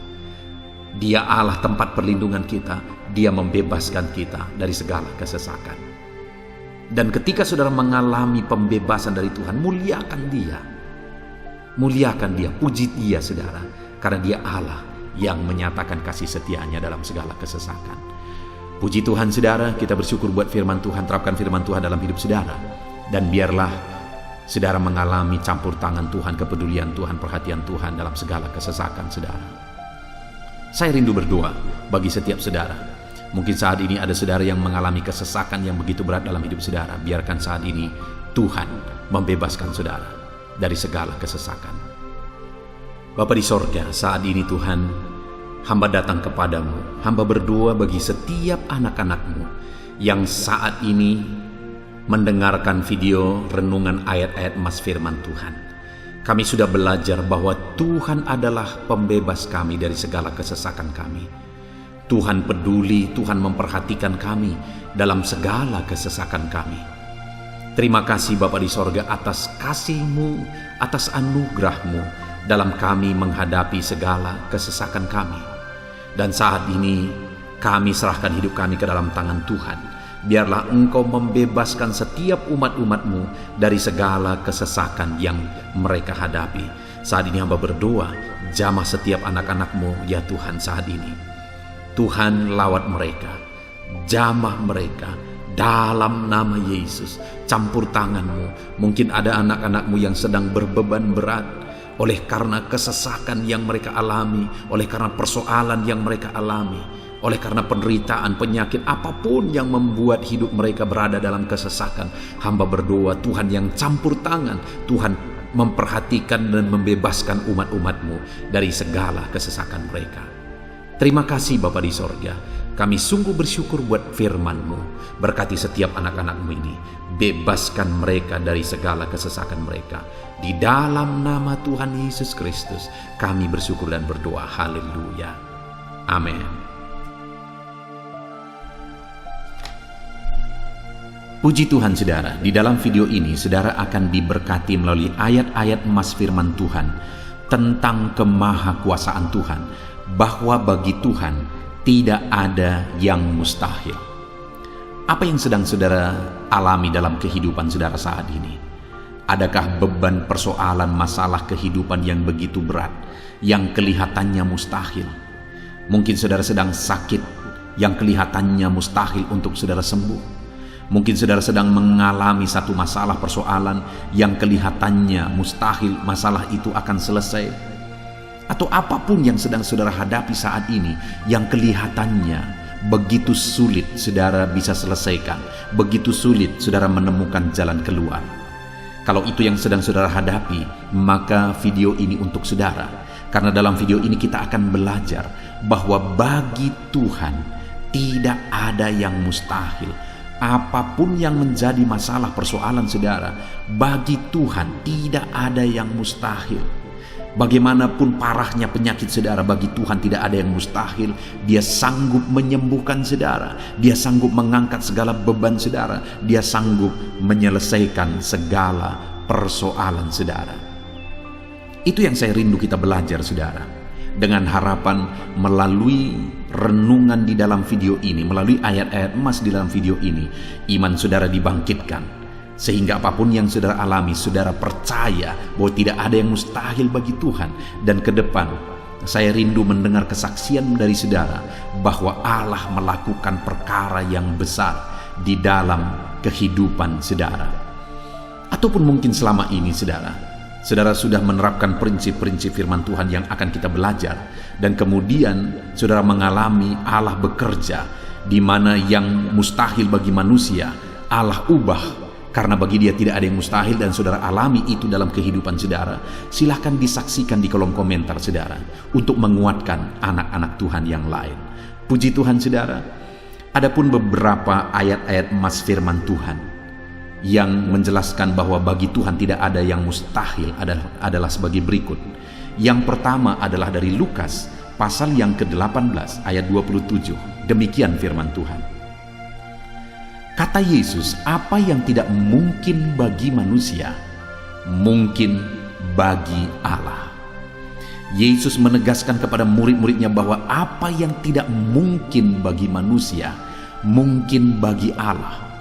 Dia Allah tempat perlindungan kita. Dia membebaskan kita dari segala kesesakan. Dan ketika saudara mengalami pembebasan dari Tuhan, muliakan Dia. Muliakan Dia, puji Dia saudara. Karena Dia Allah yang menyatakan kasih setianya dalam segala kesesakan. Puji Tuhan saudara, kita bersyukur buat firman Tuhan. Terapkan firman Tuhan dalam hidup saudara. Dan biarlah saudara mengalami campur tangan Tuhan, kepedulian Tuhan, perhatian Tuhan dalam segala kesesakan saudara. Saya rindu berdoa bagi setiap saudara. Mungkin saat ini ada saudara yang mengalami kesesakan yang begitu berat dalam hidup saudara. Biarkan saat ini Tuhan membebaskan saudara dari segala kesesakan. Bapa di sorga, saat ini Tuhan, hamba datang kepadamu. Hamba berdoa bagi setiap anak-anak-Mu yang saat ini mendengarkan video renungan ayat-ayat emas firman Tuhan. Kami sudah belajar bahwa Tuhan adalah pembebas kami dari segala kesesakan kami. Tuhan peduli, Tuhan memperhatikan kami dalam segala kesesakan kami. Terima kasih Bapa di sorga atas kasih-Mu, atas anugerah-Mu dalam kami menghadapi segala kesesakan kami. Dan saat ini kami serahkan hidup kami ke dalam tangan Tuhan. Biarlah Engkau membebaskan setiap umat-umat-Mu dari segala kesesakan yang mereka hadapi. Saat ini hamba berdoa, jamah setiap anak-anak-Mu ya Tuhan saat ini. Tuhan lawat mereka, jamah mereka dalam nama Yesus. Campur tangan-Mu. Mungkin ada anak-anak-Mu yang sedang berbeban berat oleh karena kesesakan yang mereka alami, oleh karena persoalan yang mereka alami, oleh karena penderitaan, penyakit, apapun yang membuat hidup mereka berada dalam kesesakan. Hamba berdoa Tuhan yang campur tangan, Tuhan memperhatikan dan membebaskan umat-umat-Mu dari segala kesesakan mereka. Terima kasih Bapa di sorga. Kami sungguh bersyukur buat firman-Mu. Berkati setiap anak-anak-Mu ini. Bebaskan mereka dari segala kesesakan mereka. Di dalam nama Tuhan Yesus Kristus kami bersyukur dan berdoa. Haleluya. Amin. Puji Tuhan saudara, di dalam video ini saudara akan diberkati melalui ayat-ayat emas firman Tuhan tentang kemahakuasaan Tuhan, bahwa bagi Tuhan tidak ada yang mustahil. Apa yang sedang saudara alami dalam kehidupan saudara saat ini? Adakah beban persoalan masalah kehidupan yang begitu berat, yang kelihatannya mustahil? Mungkin saudara sedang sakit yang kelihatannya mustahil untuk saudara sembuh. Mungkin saudara sedang mengalami satu masalah persoalan yang kelihatannya mustahil masalah itu akan selesai. Atau apapun yang sedang saudara hadapi saat ini yang kelihatannya begitu sulit saudara bisa selesaikan, begitu sulit saudara menemukan jalan keluar. Kalau itu yang sedang saudara hadapi, maka video ini untuk saudara. Karena dalam video ini kita akan belajar bahwa bagi Tuhan tidak ada yang mustahil. Apapun yang menjadi masalah persoalan saudara, bagi Tuhan tidak ada yang mustahil. Bagaimanapun parahnya penyakit saudara, bagi Tuhan tidak ada yang mustahil. Dia sanggup menyembuhkan saudara, Dia sanggup mengangkat segala beban saudara, Dia sanggup menyelesaikan segala persoalan saudara. Itu yang saya rindu kita belajar saudara, dengan harapan melalui renungan di dalam video ini, melalui ayat-ayat emas di dalam video ini, iman saudara dibangkitkan, sehingga apapun yang saudara alami, saudara percaya bahwa tidak ada yang mustahil bagi Tuhan. Dan ke depan saya rindu mendengar kesaksian dari saudara bahwa Allah melakukan perkara yang besar di dalam kehidupan saudara. Ataupun mungkin selama ini saudara sudah menerapkan prinsip-prinsip firman Tuhan yang akan kita belajar, dan kemudian saudara mengalami Allah bekerja di mana yang mustahil bagi manusia Allah ubah, karena bagi Dia tidak ada yang mustahil, dan saudara alami itu dalam kehidupan saudara. Silahkan disaksikan di kolom komentar saudara untuk menguatkan anak-anak Tuhan yang lain. Puji Tuhan saudara. Adapun beberapa ayat-ayat emas firman Tuhan yang menjelaskan bahwa bagi Tuhan tidak ada yang mustahil adalah sebagai berikut. Yang pertama adalah dari Lukas pasal yang ke-18 ayat 27. Demikian firman Tuhan. Kata Yesus, apa yang tidak mungkin bagi manusia, mungkin bagi Allah. Yesus menegaskan kepada murid-muridnya bahwa apa yang tidak mungkin bagi manusia, mungkin bagi Allah.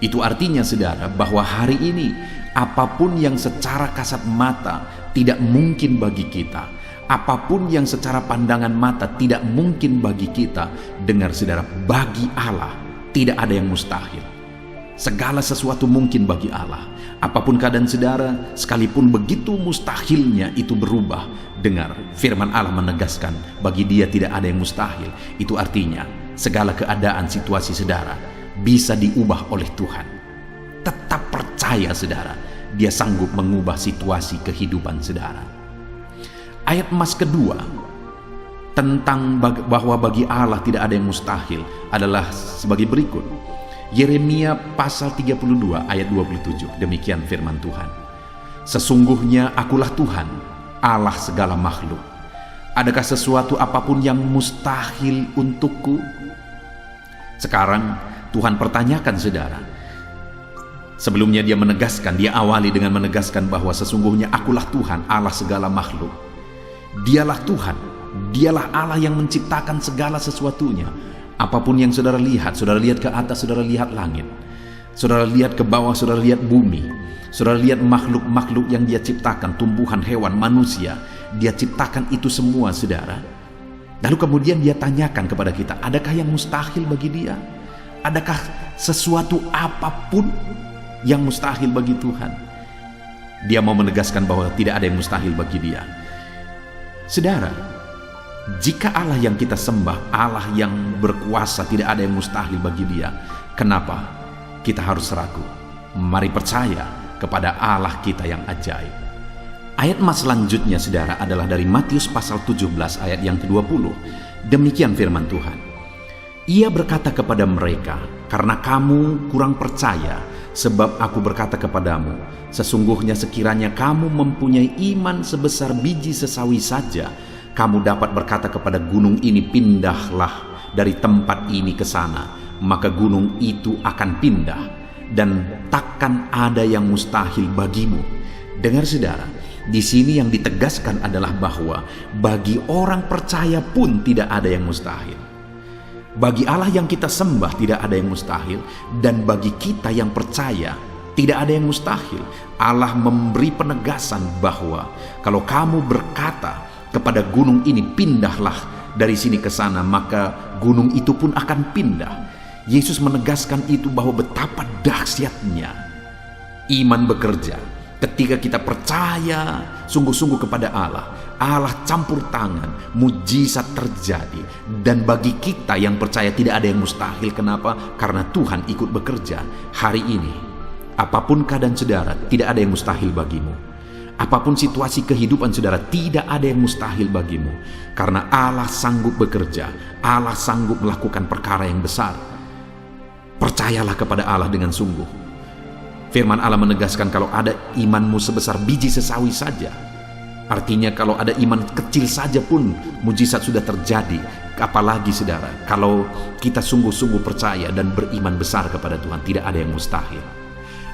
Itu artinya saudara bahwa hari ini apapun yang secara kasat mata tidak mungkin bagi kita, apapun yang secara pandangan mata tidak mungkin bagi kita, dengar saudara, bagi Allah tidak ada yang mustahil. Segala sesuatu mungkin bagi Allah. Apapun keadaan saudara, sekalipun begitu mustahilnya itu berubah, dengar firman Allah menegaskan bagi Dia tidak ada yang mustahil. Itu artinya segala keadaan situasi saudara bisa diubah oleh Tuhan. Tetap percaya saudara, Dia sanggup mengubah situasi kehidupan saudara. Ayat emas kedua tentang bahwa bagi Allah tidak ada yang mustahil adalah sebagai berikut. Yeremia pasal 32 ayat 27. Demikian firman Tuhan. Sesungguhnya akulah Tuhan, Allah segala makhluk. Adakah sesuatu apapun yang mustahil untukku? Sekarang Tuhan pertanyakan saudara. Sebelumnya Dia menegaskan, Dia awali dengan menegaskan bahwa sesungguhnya akulah Tuhan, Allah segala makhluk. Dialah Tuhan, Dialah Allah yang menciptakan segala sesuatunya. Apapun yang saudara lihat ke atas, saudara lihat langit, saudara lihat ke bawah, saudara lihat bumi, saudara lihat makhluk-makhluk yang Dia ciptakan, tumbuhan, hewan, manusia, Dia ciptakan itu semua saudara. Lalu kemudian Dia tanyakan kepada kita, adakah yang mustahil bagi Dia? Adakah sesuatu apapun yang mustahil bagi Tuhan? Dia mau menegaskan bahwa tidak ada yang mustahil bagi Dia. Saudara, jika Allah yang kita sembah, Allah yang berkuasa, tidak ada yang mustahil bagi Dia, kenapa kita harus ragu? Mari percaya kepada Allah kita yang ajaib. Ayat emas selanjutnya saudara adalah dari Matius pasal 17 ayat yang ke-20. Demikian firman Tuhan. Ia berkata kepada mereka, karena kamu kurang percaya, sebab aku berkata kepadamu, sesungguhnya sekiranya kamu mempunyai iman sebesar biji sesawi saja, kamu dapat berkata kepada gunung ini, pindahlah dari tempat ini ke sana, maka gunung itu akan pindah, dan takkan ada yang mustahil bagimu. Dengar saudara, di sini yang ditegaskan adalah bahwa bagi orang percaya pun tidak ada yang mustahil. Bagi Allah yang kita sembah tidak ada yang mustahil, dan bagi kita yang percaya tidak ada yang mustahil. Allah memberi penegasan bahwa kalau kamu berkata kepada gunung ini, pindahlah dari sini ke sana, maka gunung itu pun akan pindah. Yesus menegaskan itu bahwa betapa dahsyatnya iman bekerja. Ketika kita percaya sungguh-sungguh kepada Allah, Allah campur tangan, mujizat terjadi. Dan bagi kita yang percaya tidak ada yang mustahil. Kenapa? Karena Tuhan ikut bekerja. Hari ini, apapun keadaan saudara, tidak ada yang mustahil bagimu. Apapun situasi kehidupan saudara, tidak ada yang mustahil bagimu. Karena Allah sanggup bekerja, Allah sanggup melakukan perkara yang besar. Percayalah kepada Allah dengan sungguh. Firman Allah menegaskan kalau ada imanmu sebesar biji sesawi saja. Artinya kalau ada iman kecil saja pun mujizat sudah terjadi. Apalagi saudara, kalau kita sungguh-sungguh percaya dan beriman besar kepada Tuhan, tidak ada yang mustahil.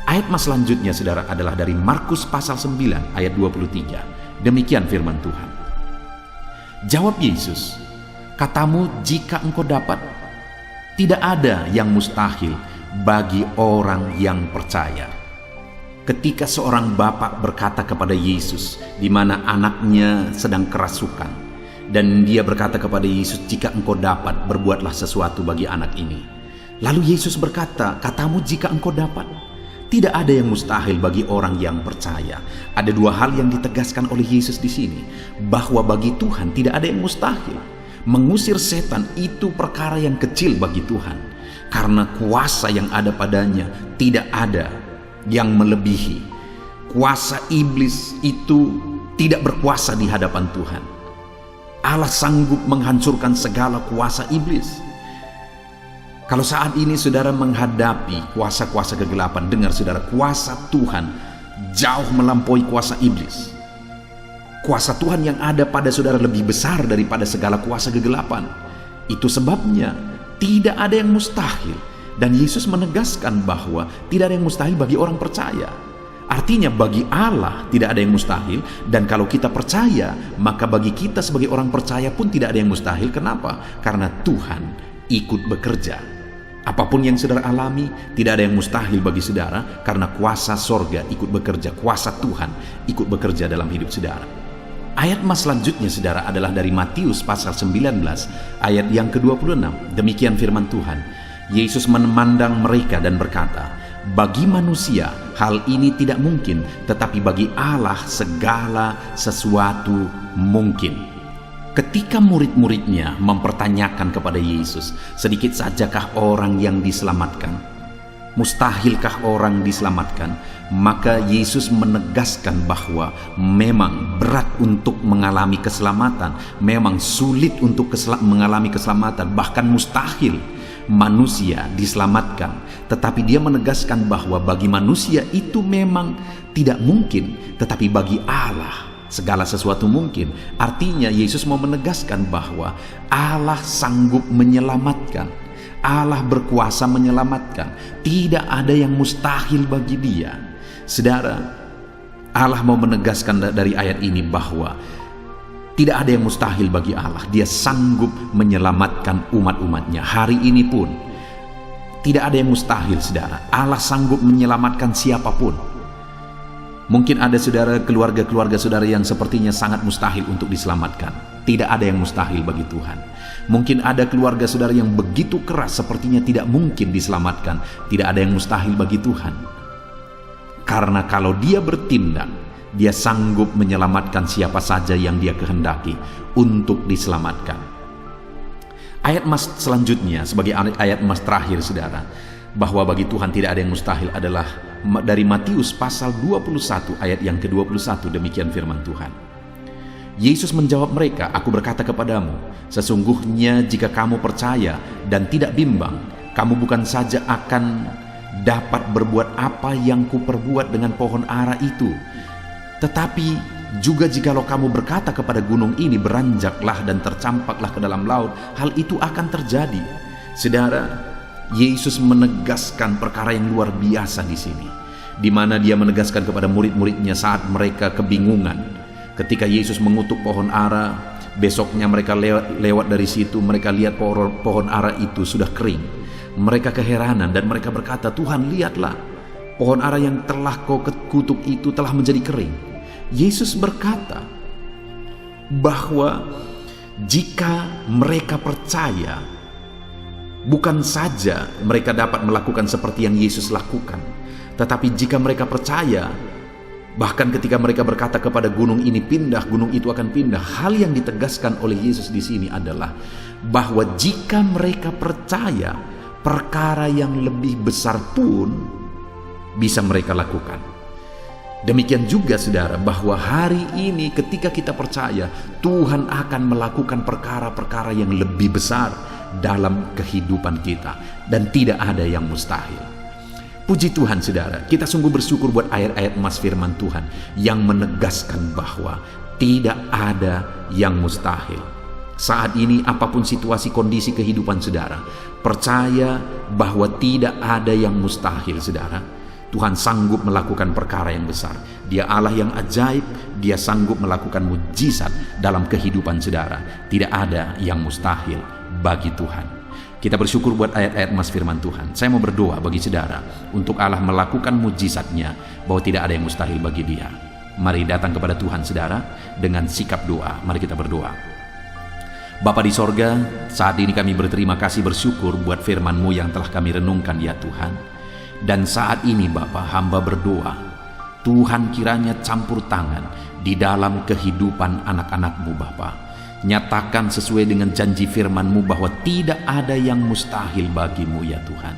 Ayat selanjutnya saudara adalah dari Markus pasal 9 ayat 23. Demikian firman Tuhan. Jawab Yesus, katamu jika engkau dapat, tidak ada yang mustahil bagi orang yang percaya. Ketika seorang bapak berkata kepada Yesus, di mana anaknya sedang kerasukan, dan dia berkata kepada Yesus, jika engkau dapat, berbuatlah sesuatu bagi anak ini. Lalu Yesus berkata, katamu jika engkau dapat. Tidak ada yang mustahil bagi orang yang percaya. Ada dua hal yang ditegaskan oleh Yesus di sini, bahwa bagi Tuhan tidak ada yang mustahil. Mengusir setan itu perkara yang kecil bagi Tuhan. Karena kuasa yang ada padanya tidak ada yang melebihi. Kuasa iblis itu tidak berkuasa di hadapan Tuhan. Allah sanggup menghancurkan segala kuasa iblis. Kalau saat ini saudara menghadapi kuasa-kuasa kegelapan, dengar saudara, kuasa Tuhan jauh melampaui kuasa iblis. Kuasa Tuhan yang ada pada saudara lebih besar daripada segala kuasa kegelapan. Itu sebabnya tidak ada yang mustahil. Dan Yesus menegaskan bahwa tidak ada yang mustahil bagi orang percaya. Artinya bagi Allah tidak ada yang mustahil. Dan kalau kita percaya, maka bagi kita sebagai orang percaya pun tidak ada yang mustahil. Kenapa? Karena Tuhan ikut bekerja. Apapun yang saudara alami, tidak ada yang mustahil bagi saudara. Karena kuasa sorga ikut bekerja. Kuasa Tuhan ikut bekerja dalam hidup saudara. Ayat selanjutnya saudara adalah dari Matius pasal 19 ayat yang ke-26. Demikian firman Tuhan. Yesus memandang mereka dan berkata, bagi manusia hal ini tidak mungkin, tetapi bagi Allah segala sesuatu mungkin. Ketika murid-muridnya mempertanyakan kepada Yesus, sedikit sajakah orang yang diselamatkan? Mustahilkah orang diselamatkan? Maka Yesus menegaskan bahwa memang berat untuk mengalami keselamatan, memang sulit untuk mengalami keselamatan, bahkan mustahil manusia diselamatkan. Tetapi dia menegaskan bahwa bagi manusia itu memang tidak mungkin, tetapi bagi Allah segala sesuatu mungkin. Artinya Yesus mau menegaskan bahwa Allah sanggup menyelamatkan. Allah berkuasa menyelamatkan. Tidak ada yang mustahil bagi dia. Saudara, Allah mau menegaskan dari ayat ini bahwa tidak ada yang mustahil bagi Allah. Dia sanggup menyelamatkan umat-umatnya. Hari ini pun tidak ada yang mustahil, saudara. Allah sanggup menyelamatkan siapapun. Mungkin ada saudara, keluarga-keluarga saudara yang sepertinya sangat mustahil untuk diselamatkan. Tidak ada yang mustahil bagi Tuhan. Mungkin ada keluarga saudara yang begitu keras, sepertinya tidak mungkin diselamatkan. Tidak ada yang mustahil bagi Tuhan. Karena kalau dia bertindak, dia sanggup menyelamatkan siapa saja yang dia kehendaki untuk diselamatkan. Ayat selanjutnya sebagai ayat terakhir saudara, bahwa bagi Tuhan tidak ada yang mustahil adalah dari Matius pasal 21 ayat yang ke-21. Demikian firman Tuhan. Yesus menjawab mereka, aku berkata kepadamu, sesungguhnya jika kamu percaya dan tidak bimbang, kamu bukan saja akan dapat berbuat apa yang kuperbuat dengan pohon ara itu, tetapi juga jikalau kamu berkata kepada gunung ini, beranjaklah dan tercampaklah ke dalam laut, hal itu akan terjadi. Saudara, Yesus menegaskan perkara yang luar biasa di sini, di mana dia menegaskan kepada murid-muridnya saat mereka kebingungan. Ketika Yesus mengutuk pohon ara, besoknya mereka lewat dari situ, mereka lihat pohon ara itu sudah kering. Mereka keheranan dan mereka berkata, "Tuhan, lihatlah, pohon ara yang telah kau kutuk itu telah menjadi kering." Yesus berkata bahwa jika mereka percaya, bukan saja mereka dapat melakukan seperti yang Yesus lakukan, tetapi jika mereka percaya, bahkan ketika mereka berkata kepada gunung ini pindah, gunung itu akan pindah. Hal yang ditegaskan oleh Yesus di sini adalah bahwa jika mereka percaya, perkara yang lebih besar pun bisa mereka lakukan. Demikian juga saudara, bahwa hari ini ketika kita percaya, Tuhan akan melakukan perkara-perkara yang lebih besar dalam kehidupan kita, dan tidak ada yang mustahil. Puji Tuhan saudara, kita sungguh bersyukur buat ayat-ayat emas firman Tuhan yang menegaskan bahwa tidak ada yang mustahil. Saat ini apapun situasi kondisi kehidupan saudara, percaya bahwa tidak ada yang mustahil saudara. Tuhan sanggup melakukan perkara yang besar. Dia Allah yang ajaib, dia sanggup melakukan mujizat dalam kehidupan saudara. Tidak ada yang mustahil bagi Tuhan. Kita bersyukur buat ayat-ayat emas firman Tuhan. Saya mau berdoa bagi saudara untuk Allah melakukan mujizatnya, bahwa tidak ada yang mustahil bagi dia. Mari datang kepada Tuhan saudara dengan sikap doa. Mari kita berdoa. Bapa di sorga, saat ini kami berterima kasih, bersyukur buat firman-Mu yang telah kami renungkan ya Tuhan. Dan saat ini Bapa, hamba berdoa, Tuhan kiranya campur tangan di dalam kehidupan anak-anak-Mu Bapa. Nyatakan sesuai dengan janji firman-Mu bahwa tidak ada yang mustahil bagi-Mu ya Tuhan.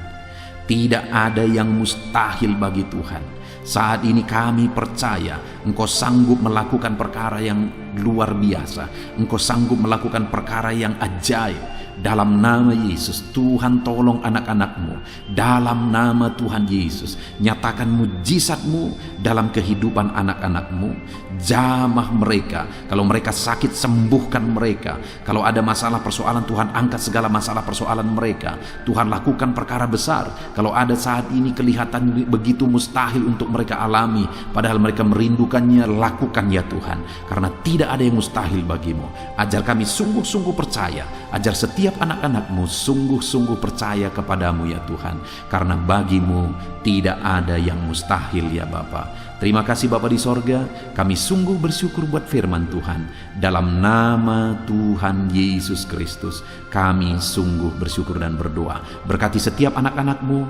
Tidak ada yang mustahil bagi Tuhan. Saat ini kami percaya Engkau sanggup melakukan perkara yang luar biasa. Engkau sanggup melakukan perkara yang ajaib. Dalam nama Yesus, Tuhan tolong anak-anak-Mu. Dalam nama Tuhan Yesus, nyatakan mujizat-Mu dalam kehidupan anak-anak-Mu. Jamah mereka. Kalau mereka sakit, sembuhkan mereka. Kalau ada masalah persoalan, Tuhan angkat segala masalah persoalan mereka. Tuhan lakukan perkara besar. Kalau ada saat ini kelihatan begitu mustahil untuk mereka alami, padahal mereka merindukannya, lakukan ya Tuhan. Karena tidak ada yang mustahil bagi-Mu. Ajar kami sungguh-sungguh percaya. Ajar setiap anak-anak-Mu sungguh-sungguh percaya kepadamu ya Tuhan. Karena bagi-Mu tidak ada yang mustahil ya Bapa. Terima kasih Bapa di sorga. Kami sungguh bersyukur buat firman Tuhan. Dalam nama Tuhan Yesus Kristus, kami sungguh bersyukur dan berdoa. Berkati setiap anak-anak-Mu,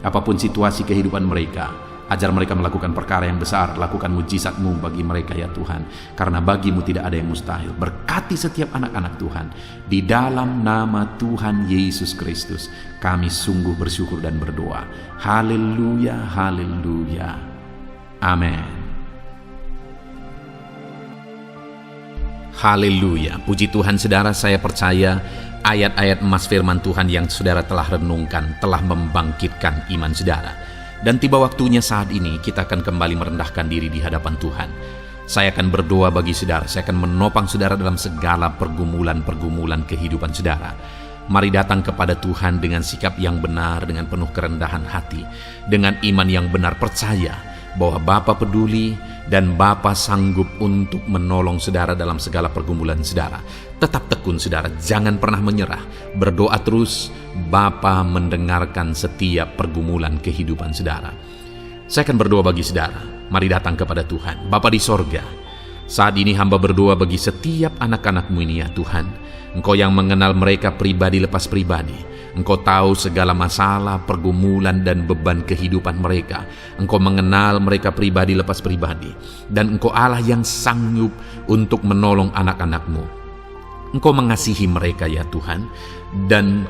apapun situasi kehidupan mereka. Ajar mereka melakukan perkara yang besar, lakukan mujizat-Mu bagi mereka ya Tuhan. Karena bagi-Mu tidak ada yang mustahil. Berkati setiap anak-anak Tuhan. Di dalam nama Tuhan Yesus Kristus, kami sungguh bersyukur dan berdoa. Haleluya, haleluya. Amin. Haleluya. Puji Tuhan saudara, saya percaya ayat-ayat emas firman Tuhan yang saudara telah renungkan telah membangkitkan iman saudara. Dan tiba waktunya saat ini kita akan kembali merendahkan diri di hadapan Tuhan. Saya akan berdoa bagi saudara, saya akan menopang saudara dalam segala pergumulan-pergumulan kehidupan saudara. Mari datang kepada Tuhan dengan sikap yang benar, dengan penuh kerendahan hati, dengan iman yang benar, percaya bahwa Bapa peduli dan Bapa sanggup untuk menolong saudara dalam segala pergumulan saudara. Tetap tekun saudara, jangan pernah menyerah. Berdoa terus, Bapa mendengarkan setiap pergumulan kehidupan saudara. Saya akan berdoa bagi saudara. Mari datang kepada Tuhan. Bapa di sorga, saat ini hamba berdoa bagi setiap anak-anak-Mu ini ya Tuhan. Engkau yang mengenal mereka pribadi lepas pribadi. Engkau tahu segala masalah, pergumulan, dan beban kehidupan mereka. Engkau mengenal mereka pribadi lepas pribadi. Dan Engkau Allah yang sanggup untuk menolong anak-anak-Mu. Engkau mengasihi mereka ya Tuhan. Dan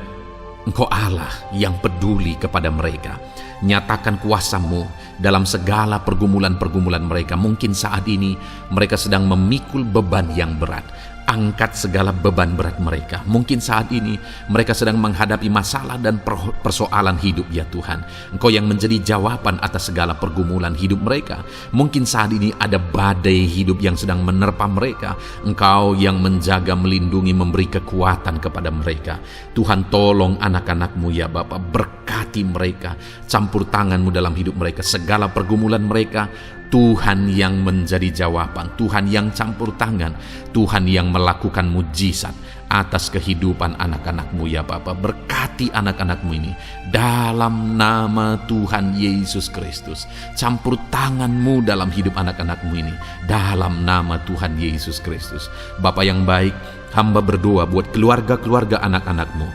Engkau Allah yang peduli kepada mereka. Nyatakan kuasa-Mu dalam segala pergumulan-pergumulan mereka. Mungkin saat ini mereka sedang memikul beban yang berat. Angkat segala beban berat mereka. Mungkin saat ini mereka sedang menghadapi masalah dan persoalan hidup ya Tuhan. Engkau yang menjadi jawaban atas segala pergumulan hidup mereka. Mungkin saat ini ada badai hidup yang sedang menerpa mereka. Engkau yang menjaga, melindungi, memberi kekuatan kepada mereka. Tuhan, tolong anak-anak-Mu ya Bapa, berkati mereka, campur tangan-Mu dalam hidup mereka. Segala pergumulan mereka, Tuhan yang menjadi jawaban, Tuhan yang campur tangan, Tuhan yang melakukan mujizat atas kehidupan anak-anak-Mu ya Bapa. Berkati anak-anak-Mu ini dalam nama Tuhan Yesus Kristus. Campur tangan-Mu dalam hidup anak-anak-Mu ini dalam nama Tuhan Yesus Kristus. Bapa yang baik, hamba berdoa buat keluarga-keluarga anak-anak-Mu.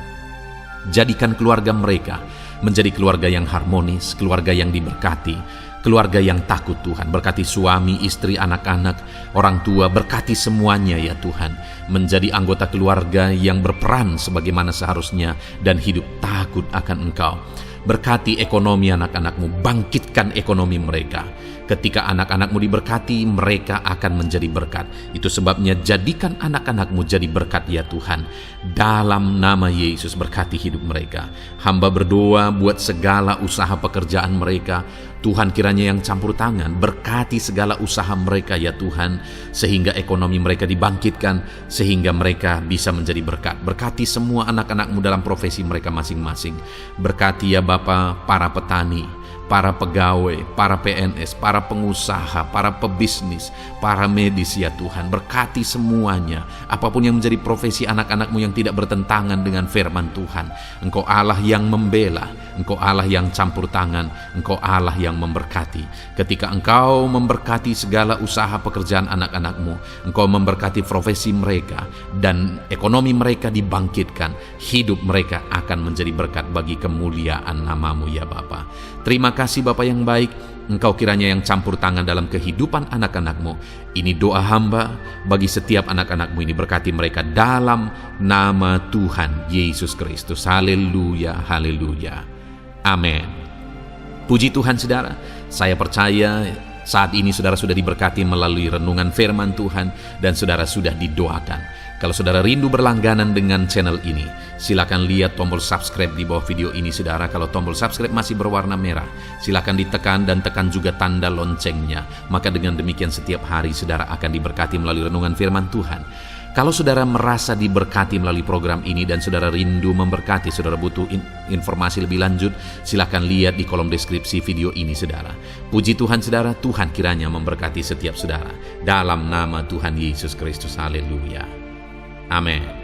Jadikan keluarga mereka menjadi keluarga yang harmonis, keluarga yang diberkati, keluarga yang takut Tuhan. Berkati suami, istri, anak-anak, orang tua, berkati semuanya ya Tuhan. Menjadi anggota keluarga yang berperan sebagaimana seharusnya dan hidup takut akan Engkau. Berkati ekonomi anak-anak-Mu, bangkitkan ekonomi mereka. Ketika anak-anak-Mu diberkati, mereka akan menjadi berkat. Itu sebabnya jadikan anak-anak-Mu jadi berkat ya Tuhan. Dalam nama Yesus, berkati hidup mereka. Hamba berdoa buat segala usaha pekerjaan mereka. Tuhan kiranya yang campur tangan, berkati segala usaha mereka ya Tuhan, sehingga ekonomi mereka dibangkitkan, sehingga mereka bisa menjadi berkat. Berkati semua anak-anak-Mu dalam profesi mereka masing-masing. Berkati ya Bapa para petani, para pegawai, para PNS, para pengusaha, para pebisnis, para medis ya Tuhan. Berkati semuanya, apapun yang menjadi profesi anak-anak-Mu yang tidak bertentangan dengan firman Tuhan. Engkau Allah yang membela, Engkau Allah yang campur tangan, Engkau Allah yang memberkati. Ketika Engkau memberkati segala usaha pekerjaan anak-anak-Mu, Engkau memberkati profesi mereka dan ekonomi mereka dibangkitkan, hidup mereka akan menjadi berkat bagi kemuliaan nama-Mu ya Bapa. Terima kasih Bapa yang baik, Engkau kiranya yang campur tangan dalam kehidupan anak-anak-Mu. Ini doa hamba bagi setiap anak-anak-Mu ini, berkati mereka dalam nama Tuhan Yesus Kristus. Haleluya, haleluya. Amin. Puji Tuhan saudara, saya percaya saat ini saudara sudah diberkati melalui renungan firman Tuhan dan saudara sudah didoakan. Kalau saudara rindu berlangganan dengan channel ini, silakan lihat tombol subscribe di bawah video ini saudara. Kalau tombol subscribe masih berwarna merah, silakan ditekan dan tekan juga tanda loncengnya. Maka dengan demikian setiap hari saudara akan diberkati melalui renungan firman Tuhan. Kalau saudara merasa diberkati melalui program ini dan saudara rindu memberkati, saudara butuh informasi lebih lanjut, silakan lihat di kolom deskripsi video ini saudara. Puji Tuhan saudara, Tuhan kiranya memberkati setiap saudara. Dalam nama Tuhan Yesus Kristus, haleluya. Amin.